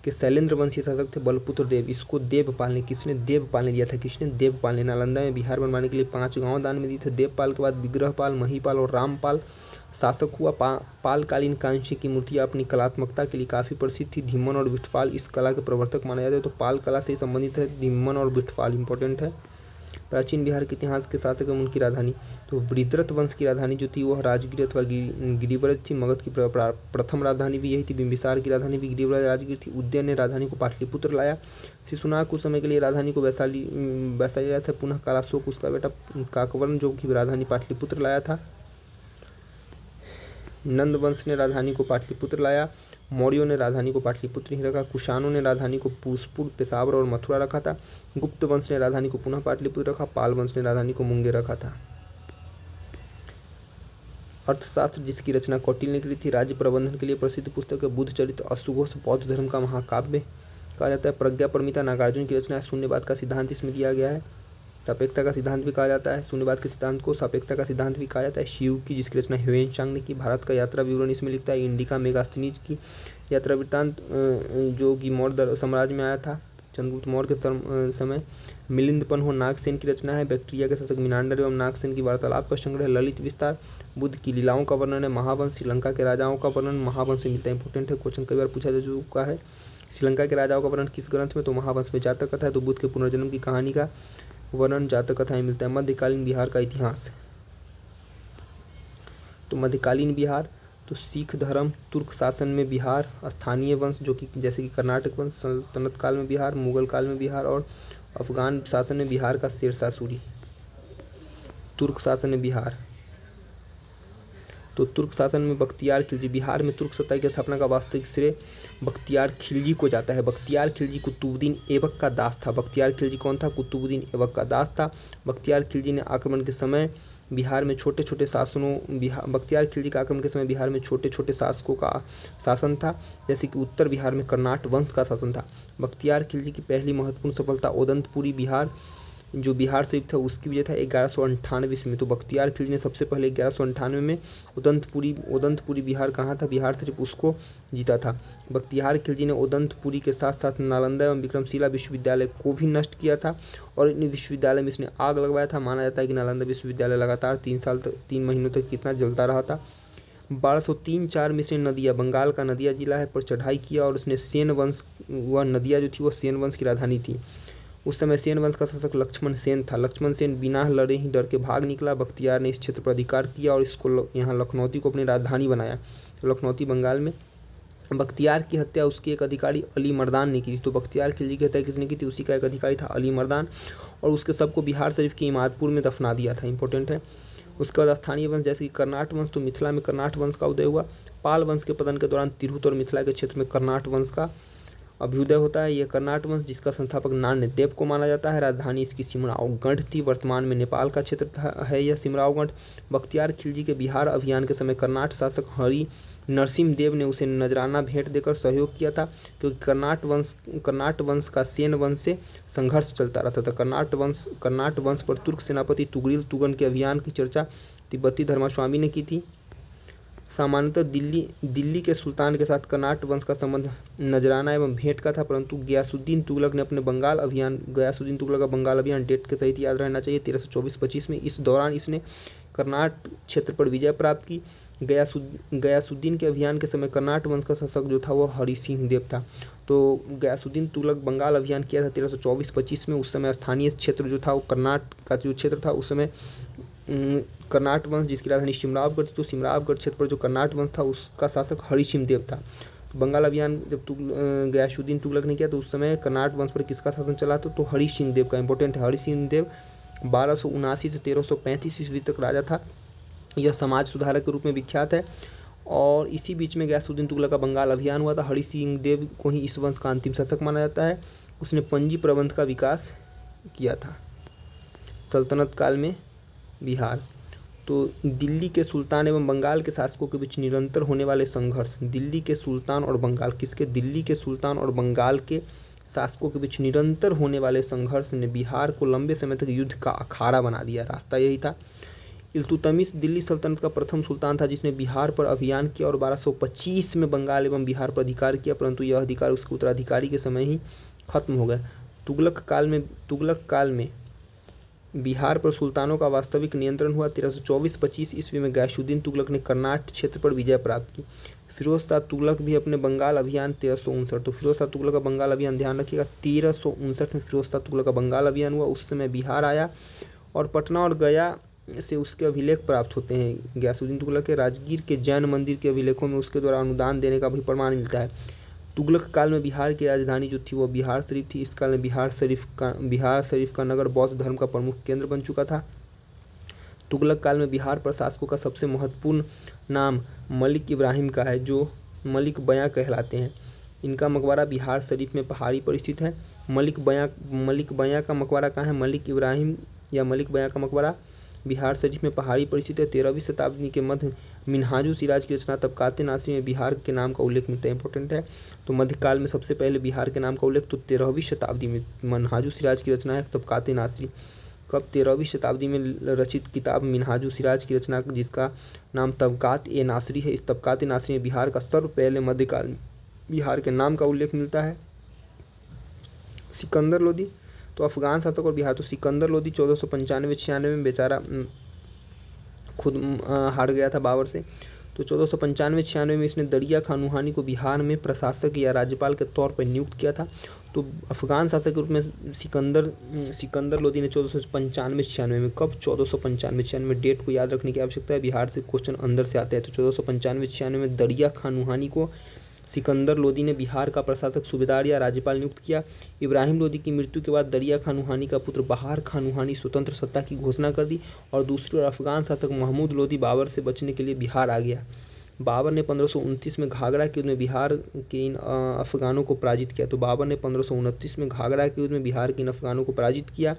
के शैलेंद्र वंशीय शासक थे बलपुत्र देव, इसको देवपाल ने दिया था। किसने, देवपाल ने नालंदा में बिहार बनवाने के लिए 5 गांव दान में दिए थे। देवपाल के बाद विग्रहपाल, महीपाल और रामपाल शासक हुआ। पालकालीन कांस्य की मूर्तियाँ अपनी कलात्मकता के लिए काफ़ी प्रसिद्ध थी। धिम्मन और बिठफाल इस कला के प्रवर्तक माना जाता है। तो पाल कला से संबंधित है धिम्मन और बिठफाल। इंपॉर्टेंट है। प्राचीन बिहार के इतिहास के शासक एवं उनकी राजधानी, तो वृत्रत वंश की राजधानी जो थी वह राजगिर अथवा गिरिव्रज थी। मगध की प्रथम राजधानी भी यही थी। बिंबिसार की राजधानी भी गिरिव्रज राजगिर थी। उदयन ने राजधानी को पाटलिपुत्र लाया। शिशुनाग कुछ समय के लिए राजधानी को वैशाली लाया था। पुनः कालाशोक उसका बेटा काकवर्ण जो कि राजधानी पाटलिपुत्र लाया था। नंद वंश ने राजधानी को पाटलिपुत्र लाया। मौर्यों ने राजधानी को पाटलिपुत्र ही रखा। कुषाणों ने राजधानी को पुष्पुर, पेशावर और मथुरा रखा था। गुप्त वंश ने राजधानी को पुनः पाटलिपुत्र रखा। पाल वंश ने राजधानी को मुंगेर रखा था। अर्थशास्त्र जिसकी रचना कौटिल्य ने की थी। राज्य प्रबंधन के लिए प्रसिद्ध पुस्तक है बुद्ध चरित्र। अश्वघोष बौद्ध धर्म का महाकाव्य कहा जाता है। प्रज्ञा परमिता नागार्जुन की रचना है। शून्यवाद का सिद्धांत इसमें दिया गया है। सापेक्षता का सिद्धांत भी कहा जाता है। शून्यवाद के सिद्धांत को सापेक्षता का सिद्धांत भी कहा जाता है। शिव की जिसकी रचना ह्वेनसांग ने की। भारत का यात्रा विवरण इसमें लिखता है। इंडिका मेगास्थनीज की यात्रा वृत्तांत जो कि मौर्य साम्राज्य में आया था चंद्रगुप्त मौर्य के समय। मिलिंदपन हो नागसेन की रचना है। बैक्ट्रिया के शासक मिनांडर एवं नागसेन की वार्तालाप का संग्रह ललित विस्तार। बुद्ध की लीलाओं का वर्णन है। महावंश श्रीलंका के राजाओं का वर्णन महावंश में मिलता है। इंपॉर्टेंट है, क्वेश्चन कई बार पूछा जा चुका है। श्रीलंका के राजाओं का वर्णन किस ग्रंथ में, तो महावंश में। जातक कथा है तो बुद्ध के पुनर्जन्म की कहानी का वर्णन जातक कथा में मिलता है। मध्यकालीन बिहार का इतिहास, तो मध्यकालीन बिहार, तो सिख धर्म, तुर्क शासन में बिहार, स्थानीय वंश जो कि जैसे कि कर्नाटक वंश, सल्तनत काल में बिहार, मुगल काल में बिहार और अफगान शासन में बिहार का शेरशाह सूरी। तुर्क शासन में बिहार, तो तुर्क शासन में बख्तियार खिलजी। बिहार में तुर्क सत्ता की स्थापना का वास्तविक श्रेय बख्तियार खिलजी को जाता है। बख्तियार खिलजी कुतुबुद्दीन ऐबक का दास था। बख्तियार खिलजी कौन था, कुतुबुद्दीन ऐबक का दास था। बख्तियार खिलजी ने आक्रमण के समय बिहार में छोटे-छोटे बख्तियार खिलजी के आक्रमण के समय बिहार में छोटे-छोटे शासकों का शासन था, जैसे कि उत्तर बिहार में कर्नाट वंश का शासन था। बख्तियार खिलजी की पहली महत्वपूर्ण सफलता उदंतपुरी बिहार जो बिहार शरीफ था उसकी विजय था 1198 ईस्वी में। तो बख्तियार खिलजी ने सबसे पहले 1198 में उदंतपुरी बिहार कहाँ था, बिहार शरीफ, उसको जीता था। बख्तियार खिलजी ने उदंतपुरी के साथ साथ नालंदा एवं विक्रमशिला विश्वविद्यालय को भी नष्ट किया था और इन विश्वविद्यालय में इसने आग लगवाया था। माना जाता है कि नालंदा विश्वविद्यालय लगातार 3 महीनों तक कितना जलता रहा था। 1203-4 में इसने नदिया, बंगाल का नदिया जिला है, पर चढ़ाई किया और उसने सेन वंश, वह नदिया जो थी वह सेन वंश की राजधानी थी। उस समय सेन वंश का शासक लक्ष्मण सेन था। लक्ष्मण सेन बिना लड़े ही डर के भाग निकला। बख्तियार ने इस क्षेत्र पर अधिकार किया और इसको यहाँ लखनौती को अपनी राजधानी बनाया। तो लखनौती बंगाल में बख्तियार की हत्या उसके एक अधिकारी अली मर्दान ने की थी। तो बख्तियार खिलजी की हत्या किसने की थी? उसी का एक अधिकारी था अली मर्दान, और उसके सबको बिहार शरीफ की इमादपुर में दफना दिया था। इंपॉर्टेंट है। उसके बाद स्थानीय वंश जैसे कि कर्नाट वंश, तो मिथिला में कर्नाट वंश का उदय हुआ। पाल वंश के पतन के दौरान तिरहुत और मिथिला के क्षेत्र में कर्नाट वंश का अभ्युदय होता है। यह कर्नाट वंश जिसका संस्थापक नान्य देव को माना जाता है। राजधानी इसकी सिमरावगढ़ थी। वर्तमान में नेपाल का क्षेत्र है यह सिमरावगढ़। बख्तियार खिलजी के बिहार अभियान के समय कर्नाट शासक हरि नरसिम्ह देव ने उसे नजराना भेंट देकर सहयोग किया था, क्योंकि कर्नाट वंश का सेन वंश से संघर्ष चलता रहता था। कर्नाट वंश पर तुर्क सेनापति तुगरिल तुगन के अभियान की चर्चा तिब्बती धर्मास्वामी ने की थी। सामान्यतः दिल्ली के सुल्तान के साथ कर्नाट वंश का संबंध नजराना एवं भेंट का था, परंतु गयासुद्दीन तुगलक का बंगाल अभियान डेट के सहित याद रहना चाहिए 1324-25 में। इस दौरान इसने कर्नाट क्षेत्र पर विजय प्राप्त की। गयासुद्दीन के अभियान के समय कर्नाट वंश का शासक जो था वो हरि सिंह देव था। तो गयासुद्दीन तुगलक बंगाल अभियान किया था 1324-25 में। उस समय स्थानीय क्षेत्र जो था वो कर्नाट का जो क्षेत्र था उस समय कर्नाट वंश जिसकी राजधानी सिमरावगढ़ थी, तो सिमरावगढ़ क्षेत्र पर जो कर्नाट वंश था उसका शासक हरि सिंह देव था। तो बंगाल अभियान जब गयासुद्दीन तुगलक ने किया तो उस समय कर्नाट वंश पर किसका शासन चला था? तो हरि सिंह देव का। इंपॉर्टेंट है। हरि सिंह देव 1279 से 1335 ईस्वी तक राजा था। यह समाज सुधारक के रूप में विख्यात है, और इसी बीच में गयासुद्दीन तुगलक का बंगाल अभियान हुआ था। हरि सिंह देव को ही इस वंश का अंतिम शासक माना जाता है। उसने पंजी प्रबंध का विकास किया था। सल्तनत काल में बिहार, तो दिल्ली के सुल्तान एवं बंगाल के शासकों के बीच निरंतर होने वाले संघर्ष। दिल्ली के सुल्तान और बंगाल दिल्ली के सुल्तान और बंगाल के शासकों के बीच निरंतर होने वाले संघर्ष ने बिहार को लंबे समय तक युद्ध का अखाड़ा बना दिया। रास्ता यही था। इल्तुतमिश दिल्ली सल्तनत का प्रथम सुल्तान था जिसने बिहार पर अभियान किया और 1225 में बंगाल एवं बिहार पर अधिकार किया, परंतु यह अधिकार उसके उत्तराधिकारी के समय ही खत्म हो गया। तुगलक काल में बिहार पर सुल्तानों का वास्तविक नियंत्रण हुआ। 1324-25 ईस्वी में गयासुद्दीन तुगलक ने कर्नाट क्षेत्र पर विजय प्राप्त की। फिरोज शाह तुगलक भी अपने बंगाल अभियान 1359, तो फिरोज शाह तुगलक का बंगाल अभियान ध्यान रखिएगा 1359 में फिरोज शाह तुगलक का बंगाल अभियान हुआ। उस समय बिहार आया और पटना और गया से उसके अभिलेख प्राप्त होते हैं। गयासुद्दीन तुगलक के राजगीर के जैन मंदिर के अभिलेखों में उसके द्वारा अनुदान देने का भी प्रमाण मिलता है। तुगलक काल में बिहार की राजधानी जो थी वो बिहार शरीफ थी। इस काल में बिहार शरीफ का नगर बौद्ध धर्म का प्रमुख केंद्र बन चुका था। तुगलक काल में बिहार प्रशासकों का सबसे महत्वपूर्ण नाम मलिक इब्राहिम का है, जो मलिक बयां कहलाते हैं। इनका मकबरा बिहार शरीफ में पहाड़ी पर स्थित है। मलिक बयां का मकबरा कहाँ है? मलिक इब्राहिम या मलिक बयां का मकबरा बिहार शरीफ में पहाड़ी पर स्थित है। 13वीं शताब्दी के मध्य मिन्हाजुल सिराज की रचना तबकात नासिरी में बिहार के नाम का उल्लेख मिलता है। इंपॉर्टेंट है। तो मध्यकाल में सबसे पहले बिहार के नाम का उल्लेख तो 13वीं शताब्दी में मिन्हाजुल सिराज की रचना है तबकात नासिरी। कब? 13वीं शताब्दी में रचित किताब मिन्हाजुल सिराज की रचना जिसका नाम तबकात नासिरी है। इस तबकात नासिरी में बिहार का सर्व पहले मध्यकाल में बिहार के नाम का उल्लेख मिलता है। सिकंदर लोदी, तो अफगान शासक और बिहार, तो सिकंदर लोदी 1495-96 में बेचारा खुद हार गया था बाबर से। तो 1495-96 में इसने दरिया खान नुहानी को बिहार में प्रशासक या राज्यपाल के तौर पर नियुक्त किया था। तो अफगान शासक के रूप में सिकंदर लोदी ने 1495-96 में, कब? 1495-96 में। डेट को याद रखने की आवश्यकता है, बिहार से क्वेश्चन अंदर से आते हैं। तो 1495-96 में दरिया खान नुहानी को सिकंदर लोदी ने बिहार का प्रशासक, सूबेदार या राज्यपाल नियुक्त किया। इब्राहिम लोदी की मृत्यु के बाद दरिया खान नुहानी का पुत्र बहार खान नुहानी स्वतंत्र सत्ता की घोषणा कर दी, और दूसरी ओर अफगान शासक महमूद लोदी बाबर से बचने के लिए बिहार आ गया। बाबर ने 1529 में घाघरा के युद्ध में बिहार के इन अफगानों को पराजित किया। तो बाबर ने 1529 में घाघरा के युद्ध में बिहार के इन अफगानों को पराजित किया।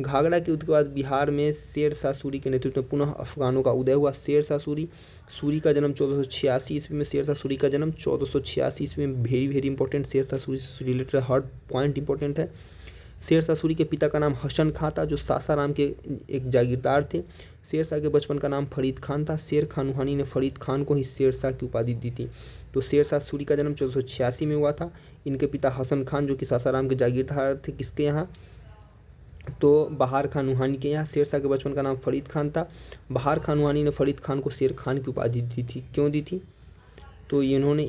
घाघरा के युद्ध के बाद बिहार में शेर शाह सूरी के नेतृत्व में पुनः अफगानों का उदय हुआ। शेर शाह सूरी का जन्म 1486 ईस्वी में। शेर शाह सूरी का जन्म 1486 ईस्वी में। वेरी इंपॉर्टेंट, शेर शाह सूरी से रिलेटेड हर पॉइंट इंपॉर्टेंट है। शेर शाह सूरी के पिता का नाम हसन खां था जो सासाराम के एक जागीरदार थे। शेर शाह के बचपन का नाम फरीद खान था। शेर खान नुहानी ने फरीद खान को ही शेर शाह की उपाधि दी थी। तो शेर शाह सूरी का जन्म 1486 में हुआ था। इनके पिता हसन खान जो कि सासाराम के जागीरदार थे, किसके यहाँ? तो बहार खान नुहानी के यहाँ। शेर शाह के बचपन का नाम फरीद खान था। बहार खान नुहानी ने फरीद खान को शेर खान की उपाधि दी थी। क्यों दी थी? तो इन्होंने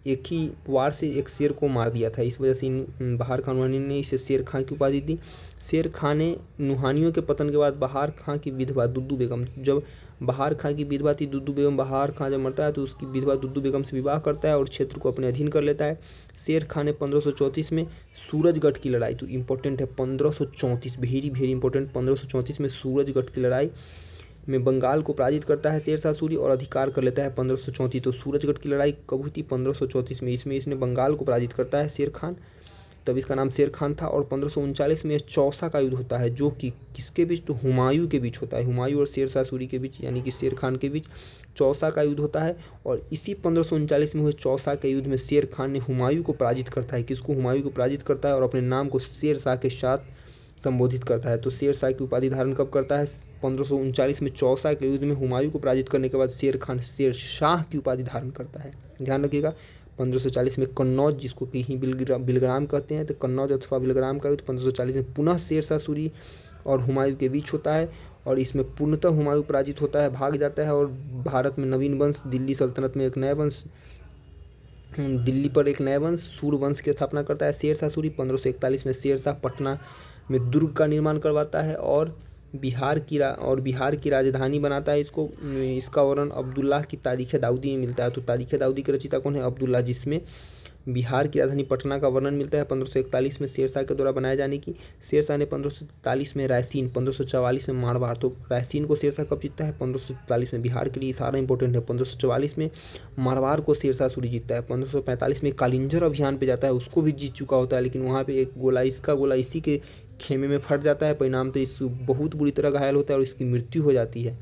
एक ही वार से एक शेर को मार दिया था। इस वजह से बहार खान नुहानी ने इसे शेर खां की उपाधि दी। शेर खां ने नुहानियों के पतन के बाद बहार खां की विधवा दुद्दू बेगम, जब बहार खां की विधवा थी दुद्दू बेगम, बहार खां जब मरता है तो उसकी विधवा दुद्दू बेगम से विवाह करता है और क्षेत्र को अपने अधीन कर लेता है। शेर खां ने 1534 में सूरजगढ़ की लड़ाई, तो इम्पोर्टेंट है 1534, वेरी इंपॉर्टेंट, 1534 में सूरजगढ़ की लड़ाई में बंगाल को पराजित करता है शेरशाह सूरी और अधिकार कर लेता है 1534। तो सूरजगढ़ की लड़ाई कब हुई थी? 1534 में। इसमें इसने बंगाल को पराजित करता है शेर खान, तब इसका नाम शेर खान था। और 1539 में चौसा का युद्ध होता है, जो कि किसके बीच? तो हुमायूं के बीच होता है, हुमायूं और शेरशाह सूरी के बीच, यानी कि शेर खान के बीच चौसा का युद्ध होता है। और इसी 1539 में हुए चौसा के युद्ध में शेर खान ने हुमायूं को पराजित करता है। किसको? हुमायूं को पराजित करता है और अपने नाम को शेरशाह के साथ संबोधित करता है। तो शेरशाह की उपाधि धारण कब करता है? 1539 में चौसा के युद्ध में हुमायूं को पराजित करने के बाद शेर खान शेरशाह की उपाधि धारण करता है। ध्यान रखिएगा। 1540 में कन्नौज, जिसको कहीं बिलग्राम कहते हैं, तो कन्नौज अथवा बिलग्राम का युद्ध 1540 में पुनः शेरशाह सूरी और हुमायूं के बीच होता है और इसमें पूर्णतः हुमायूं पराजित होता है, भाग जाता है और भारत में नवीन वंश, दिल्ली सल्तनत में एक नया वंश, दिल्ली पर एक नया वंश सूर वंश की स्थापना करता है शेरशाह सूरी। 1541 में शेरशाह पटना में दुर्ग का निर्माण करवाता है और बिहार की राजधानी बनाता है इसको। इसका वर्णन अब्दुल्लाह की तारीख़ दाऊदी में मिलता है। तो तारीख़ दाऊदी के रचयिता कौन है? अब्दुल्लाह, जिसमें बिहार की राजधानी पटना का वर्णन मिलता है 1541 में शेरशाह के द्वारा बनाए जाने की। शेरशाह ने 1543 में रायसीन, 1544 में मारवाड़। तो रायसीन को शेरशाह कब जीतता है? 1543 में। बिहार के लिए सारा इंपॉर्टेंट है। 1544 में मारवाड़ को शेरशाह सूरी जीतता है। 1545 में कालिंजर अभियान पे जाता है, उसको भी जीत चुका होता है, लेकिन वहाँ पे एक गोला इसी के खेमे में फट जाता है। परिणाम तो इस बहुत बुरी तरह घायल होता है और इसकी मृत्यु हो जाती है।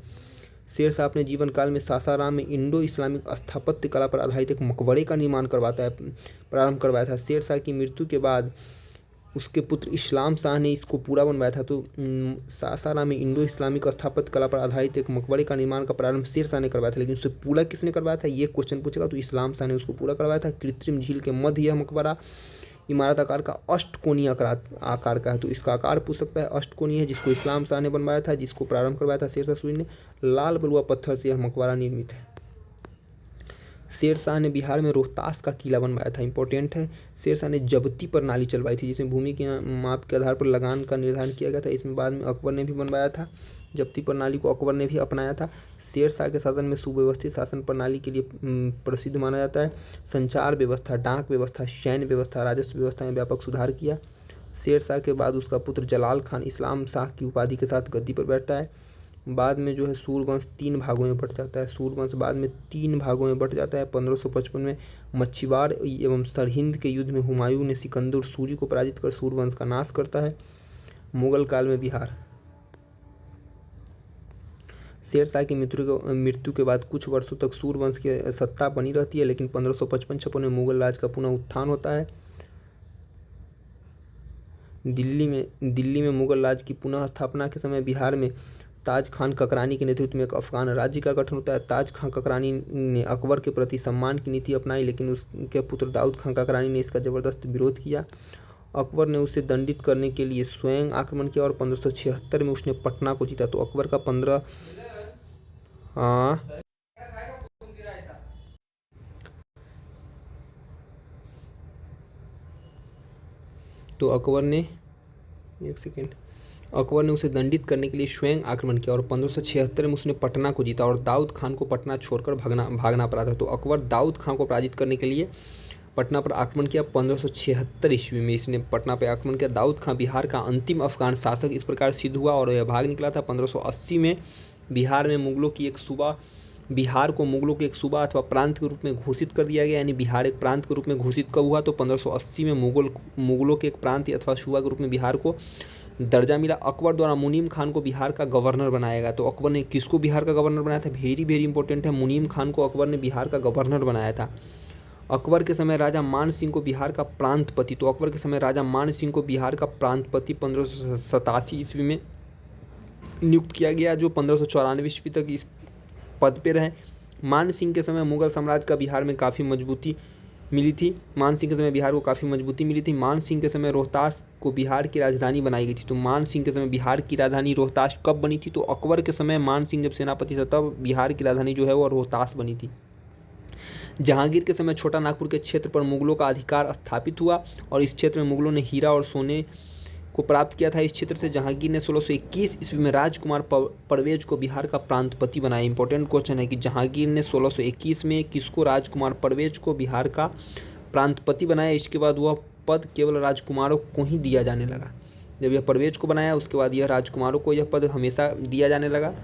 शेरशाह अपने जीवन काल में सासाराम में इंडो इस्लामिक स्थापत्य कला पर आधारित एक मकबरे का निर्माण प्रारंभ करवाया था। शेरशाह की मृत्यु के बाद उसके पुत्र इस्लाम शाह ने इसको पूरा बनवाया था। तो सासाराम में इंडो इस्लामिक स्थापत्य कला पर आधारित एक मकबरे का निर्माण का प्रारंभ शेरशाह ने करवाया था, लेकिन उसे पूरा किसने करवाया था? ये क्वेश्चन पूछेगा, तो इस्लाम शाह ने उसको पूरा करवाया था। कृत्रिम झील के मध्य यह मकबरा इमारत आकार का अष्टकोणीय आकार का है। तो इसका आकार पूछ सकता है, अष्टकोणीय है, जिसको इस्लाम शाह ने बनवाया था, जिसको प्रारंभ करवाया था शेरशाह सूरी ने। लाल बलुआ पत्थर से यह मकबरा निर्मित है। शेरशाह ने बिहार में रोहतास का किला बनवाया था, इंपॉर्टेंट है। शेरशाह ने जब्ती प्रणाली चलवाई थी, जिसमें भूमि के माप के आधार पर लगान का निर्धारण किया गया था। इसमें बाद में अकबर ने भी बनवाया था, जब्ती प्रणाली को अकबर ने भी अपनाया था। शेरशाह के शासन में सुव्यवस्थित शासन प्रणाली के लिए प्रसिद्ध माना जाता है। संचार व्यवस्था, डाक व्यवस्था, सैन्य व्यवस्था, राजस्व व्यवस्था में व्यापक सुधार किया। शेरशाह के बाद उसका पुत्र जलाल खान इस्लाम शाह की उपाधि के साथ गद्दी पर बैठता है। बाद में जो है सूरवंश 3 भागों में बट जाता है। सूरवंश बाद में 3 भागों में बट जाता है। 1555 में मच्छीवाड़ एवं सरहिंद के युद्ध में हुमायूं ने सिकंदर सूरी को पराजित कर सूरवंश का नाश करता है। मुगल काल में बिहार। शेरशाह की मृत्यु के बाद कुछ वर्षों तक सूरवंश की सत्ता बनी रहती है, लेकिन 1555-56 में मुगल राज का पुनः उत्थान होता है। दिल्ली में मुगल राज की पुनः स्थापना के समय बिहार में ताज खान ककरानी के नेतृत्व में एक अफगान राज्य का गठन होता है। ताज खान ककरानी ने अकबर के प्रति सम्मान की नीति अपनाई, लेकिन उसके पुत्र दाऊद खान ककरानी ने इसका जबरदस्त विरोध किया। अकबर ने उसे दंडित करने के लिए स्वयं आक्रमण किया और 1576 में उसने पटना को जीता। तो अकबर का अकबर ने उसे दंडित करने के लिए स्वयं आक्रमण किया और 1576 में उसने पटना को जीता और दाऊद खान को पटना छोड़कर भागना पड़ा था। तो अकबर दाऊद खान को पराजित करने के लिए पटना पर आक्रमण किया। 1576 ईस्वी में इसने पटना पर आक्रमण किया। दाऊद खान बिहार का अंतिम अफगान शासक इस प्रकार सिद्ध हुआ और यह भाग निकला था। 1580 में बिहार को मुगलों की एक सूबा अथवा प्रांत के रूप में घोषित कर दिया गया, यानी बिहार एक प्रांत के रूप में घोषित कब हुआ? तो 1580 में मुगलों के एक प्रांत अथवा सूबा के रूप में बिहार को दर्जा मिला। अकबर द्वारा मुनीम खान को बिहार का गवर्नर बनाया गया। तो अकबर ने किसको बिहार का गवर्नर बनाया था? वेरी इंपॉर्टेंट है, मुनीम खान को अकबर ने बिहार का गवर्नर बनाया था। अकबर के समय राजा मान सिंह को बिहार का प्रांतपति, तो अकबर के समय राजा मान सिंह को बिहार का प्रांतपति 1587 ईस्वी में नियुक्त किया गया, जो 1594 ईस्वी तक इस पद पे रहे। मान सिंह के समय मुगल साम्राज्य का बिहार में काफ़ी मजबूती मिली थी। मान सिंह के समय बिहार को काफ़ी मजबूती मिली थी। मान सिंह के समय रोहतास को बिहार की राजधानी बनाई गई थी। तो मान सिंह के समय बिहार की राजधानी रोहतास कब बनी थी? तो अकबर के समय मान सिंह जब सेनापति था तब बिहार की राजधानी जो है वो रोहतास बनी थी। जहांगीर के समय छोटा नागपुर के क्षेत्र पर मुगलों का अधिकार स्थापित हुआ और इस क्षेत्र में मुगलों ने हीरा और सोने को प्राप्त किया था। इस क्षेत्र से जहांगीर ने 1621 ईस्वी में राजकुमार परवेज को बिहार का प्रांतपति बनाया। इंपॉर्टेंट क्वेश्चन है कि जहांगीर ने 1621 में किसको, राजकुमार परवेज को बिहार का प्रांतपति बनाया। इसके बाद वह पद केवल राजकुमारों को ही दिया जाने लगा। जब यह परवेज को बनाया उसके बाद यह राजकुमारों को यह पद हमेशा दिया जाने लगा।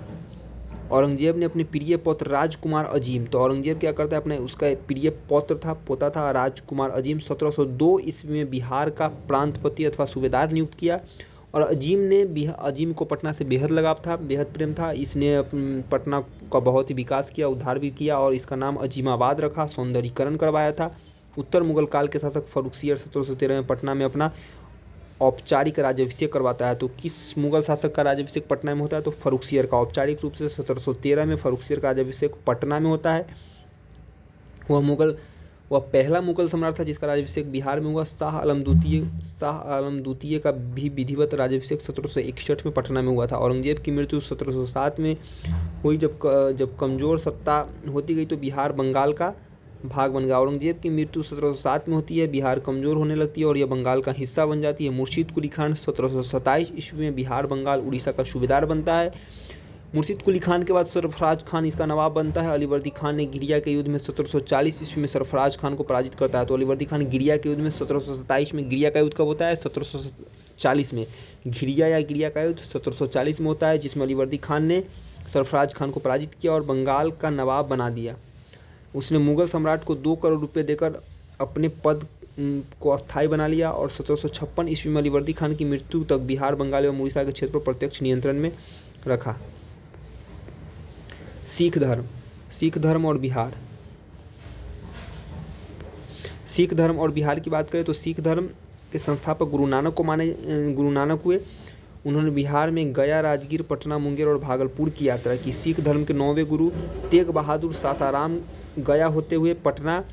औरंगजेब ने अपने प्रिय पौत्र राजकुमार अजीम, तो औरंगजेब क्या करता है, अपने उसका प्रिय पोता था राजकुमार अजीम, 1702 ईस्वी में बिहार का प्रांतपति अथवा सूबेदार नियुक्त किया। और अजीम को पटना से बेहद लगाव था, बेहद प्रेम था। इसने पटना का बहुत ही विकास किया, उद्धार भी किया और इसका नाम अजीमाबाद रखा, सौंदर्यीकरण करवाया था। उत्तर मुगल काल के शासक फर्रुखसियर 1713 में पटना में अपना औपचारिक राज्याभिषेक करवाता है। तो किस मुगल शासक का राज्याभिषेक पटना में होता है, तो फर्रुखसियर का। औपचारिक रूप से 1713 में फर्रुखसियर का राज्याभिषेक पटना में होता है। वह पहला मुगल सम्राट था जिसका राज्याभिषेक बिहार में हुआ। शाह आलम द्वितीय का भी विधिवत राज्याभिषेक 1761 में पटना में हुआ था। औरंगजेब की मृत्यु 1707 में हुई। जब कमजोर सत्ता होती गई तो बिहार बंगाल का भाग बन गया। औरंगजेब की मृत्यु 1707 में होती है, बिहार कमजोर होने लगती है और यह बंगाल का हिस्सा बन जाती है। मुर्शीद कुली खान 1727 ईस्वी में बिहार बंगाल उड़ीसा का सूबेदार बनता है। मुर्शीद कुली खान के बाद सरफराज खान इसका नवाब बनता है। अलीवर्दी खान ने गिरिया के युद्ध में 1740 ईस्वी में सरफराज खान को पराजित करता है। तो अलीवर्दी खान गिरिया के युद्ध में 1727 में, गिरिया का युद्ध कब होता है, 1740 में। गिरिया का युद्ध 1740 में होता है जिसमें अलीवर्दी खान ने सरफराज खान को पराजित किया और बंगाल का नवाब बना दिया। उसने मुगल सम्राट को 2 करोड़ रुपये देकर अपने पद को अस्थायी बना लिया और 1756 ईस्वी में अलीवर्दी खान की मृत्यु तक बिहार, बंगाल एवं उड़ीसा के क्षेत्र पर प्रत्यक्ष नियंत्रण में रखा। सिख धर्म और बिहार। सिख धर्म और बिहार की बात करें तो सिख धर्म के संस्थापक गुरु नानक हुए। उन्होंने बिहार में गया, राजगीर, पटना, मुंगेर और भागलपुर की यात्रा की। सिख धर्म के 9वें गुरु तेग बहादुर सासाराम गया होते हुए पटना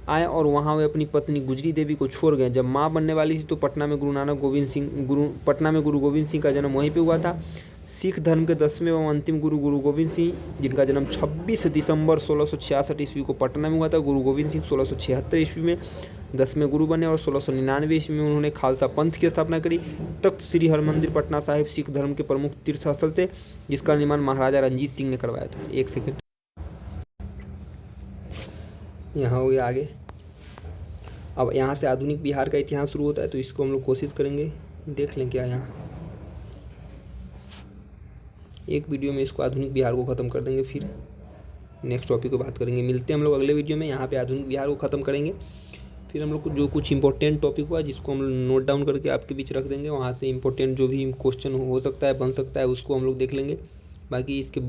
आए और वहां वे अपनी पत्नी गुजरी देवी को छोड़ गए। जब मां बनने वाली थी तो पटना में गुरु गोविंद सिंह का जन्म वहीं पे हुआ था। सिख धर्म के 10वें एवं अंतिम गुरु गोविंद सिंह, जिनका जन्म 26 दिसंबर 1666 ईस्वी को पटना में हुआ था। गुरु गोविंद सिंह 1676 ईस्वी में 10वें गुरु बने और 1699 ईस्वी में उन्होंने खालसा पंथ की स्थापना करी। तख्त श्री हरमंदिर पटना साहिब सिख धर्म के प्रमुख तीर्थ स्थल थे जिसका निर्माण महाराजा रंजीत सिंह ने करवाया था। एक सेकेंड, यहाँ हो गया आगे। अब यहाँ से आधुनिक बिहार का इतिहास शुरू होता है तो इसको हम लोग कोशिश करेंगे देख लें क्या। यहाँ एक वीडियो में इसको आधुनिक बिहार को ख़त्म कर देंगे, फिर नेक्स्ट टॉपिक को बात करेंगे। मिलते हैं हम लोग अगले वीडियो में। यहाँ पे आधुनिक बिहार को ख़त्म करेंगे, फिर हम लोग जो कुछ इंपॉर्टेंट टॉपिक हुआ जिसको हम लोग नोट डाउन करके आपके बीच रख देंगे। वहाँ से इंपॉर्टेंट जो भी क्वेश्चन हो सकता है, बन सकता है, उसको हम लोग देख लेंगे। बाकी इसके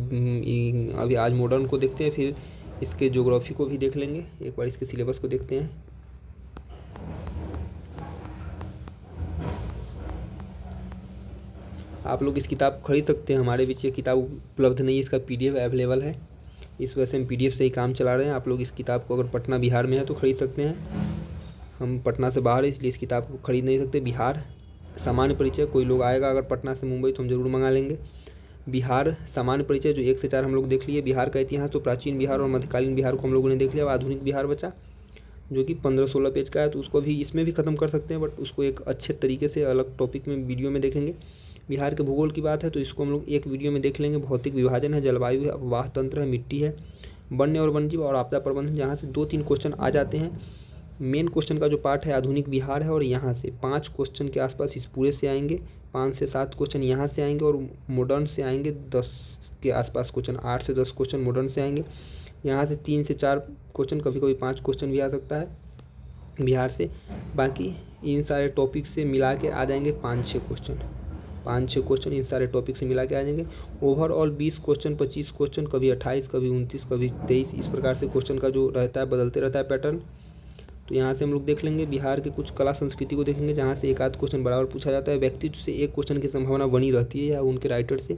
अभी आज मॉडर्न को देखते हैं, फिर इसके ज्योग्राफी को भी देख लेंगे। एक बार इसके सिलेबस को देखते हैं। आप लोग इस किताब खरीद सकते हैं, हमारे बीच ये किताब उपलब्ध नहीं है, इसका PDF अवेलेबल है। इस वजह से हम PDF से ही काम चला रहे हैं। आप लोग इस किताब को अगर पटना बिहार में है तो खरीद सकते हैं। हम पटना से बाहर है इसलिए इस किताब को खरीद नहीं सकते। बिहार सामान्य परिचय, कोई लोग आएगा अगर पटना से मुंबई तो हम जरूर मंगा लेंगे। बिहार सामान्य परिचय जो 1 से 4 हम लोग देख लिए। बिहार का इतिहास तो प्राचीन बिहार और मध्यकालीन बिहार को हम लोगों ने देख लिया। अब आधुनिक बिहार बचा जो कि 15-16 पेज का है, तो उसको भी इसमें भी ख़त्म कर सकते हैं, बट उसको एक अच्छे तरीके से अलग टॉपिक में वीडियो में देखेंगे। बिहार के भूगोल की बात है तो इसको हम लोग एक वीडियो में देख लेंगे। भौतिक विभाजन है, जलवायु है, अपवाह तंत्र है, मिट्टी है, वन्य और वन्यजीव और आपदा प्रबंधन, जहाँ से 2-3 क्वेश्चन आ जाते हैं। मेन क्वेश्चन का जो पार्ट है आधुनिक बिहार है और यहाँ से 5 क्वेश्चन के आसपास इस पूरे से आएंगे। 5 से 7 क्वेश्चन यहाँ से आएंगे और मॉडर्न से आएंगे 10 के आसपास क्वेश्चन। 8 से 10 क्वेश्चन मॉडर्न से आएंगे। यहाँ से 3 से 4 क्वेश्चन, कभी कभी 5 क्वेश्चन भी आ सकता है बिहार से। बाकी इन सारे टॉपिक से मिला के आ जाएंगे 5-6 क्वेश्चन इन सारे टॉपिक से मिला के आ जाएंगे। ओवरऑल 20 क्वेश्चन, 25 क्वेश्चन, कभी 28, कभी 29, कभी 23, इस प्रकार से क्वेश्चन का जो रहता है बदलते रहता है पैटर्न। तो यहाँ से हम लोग देख लेंगे। बिहार के कुछ कला संस्कृति को देखेंगे जहाँ से 1 आध क्वेश्चन बराबर पूछा जाता है। व्यक्तित्व से 1 क्वेश्चन की संभावना बनी रहती है या उनके राइटर से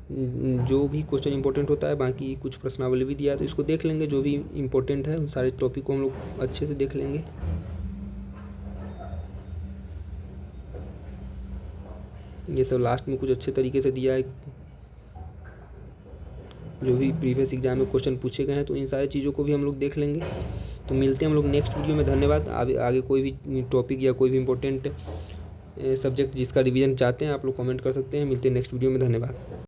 जो भी क्वेश्चन इंपॉर्टेंट होता है। बाकी कुछ प्रश्नावली भी दिया है तो इसको देख लेंगे। जो भी इंपॉर्टेंट है उन सारे टॉपिक को हम लोग अच्छे से देख लेंगे। ये सब लास्ट में कुछ अच्छे तरीके से दिया है। जो भी प्रीवियस एग्जाम में क्वेश्चन पूछे गए हैं, तो इन सारी चीज़ों को भी हम लोग देख लेंगे। तो मिलते हैं हम लोग नेक्स्ट वीडियो में। धन्यवाद। आगे कोई भी टॉपिक या कोई भी इंपॉर्टेंट सब्जेक्ट जिसका रिवीजन चाहते हैं आप लोग कमेंट कर सकते हैं। मिलते हैं नेक्स्ट वीडियो में। धन्यवाद।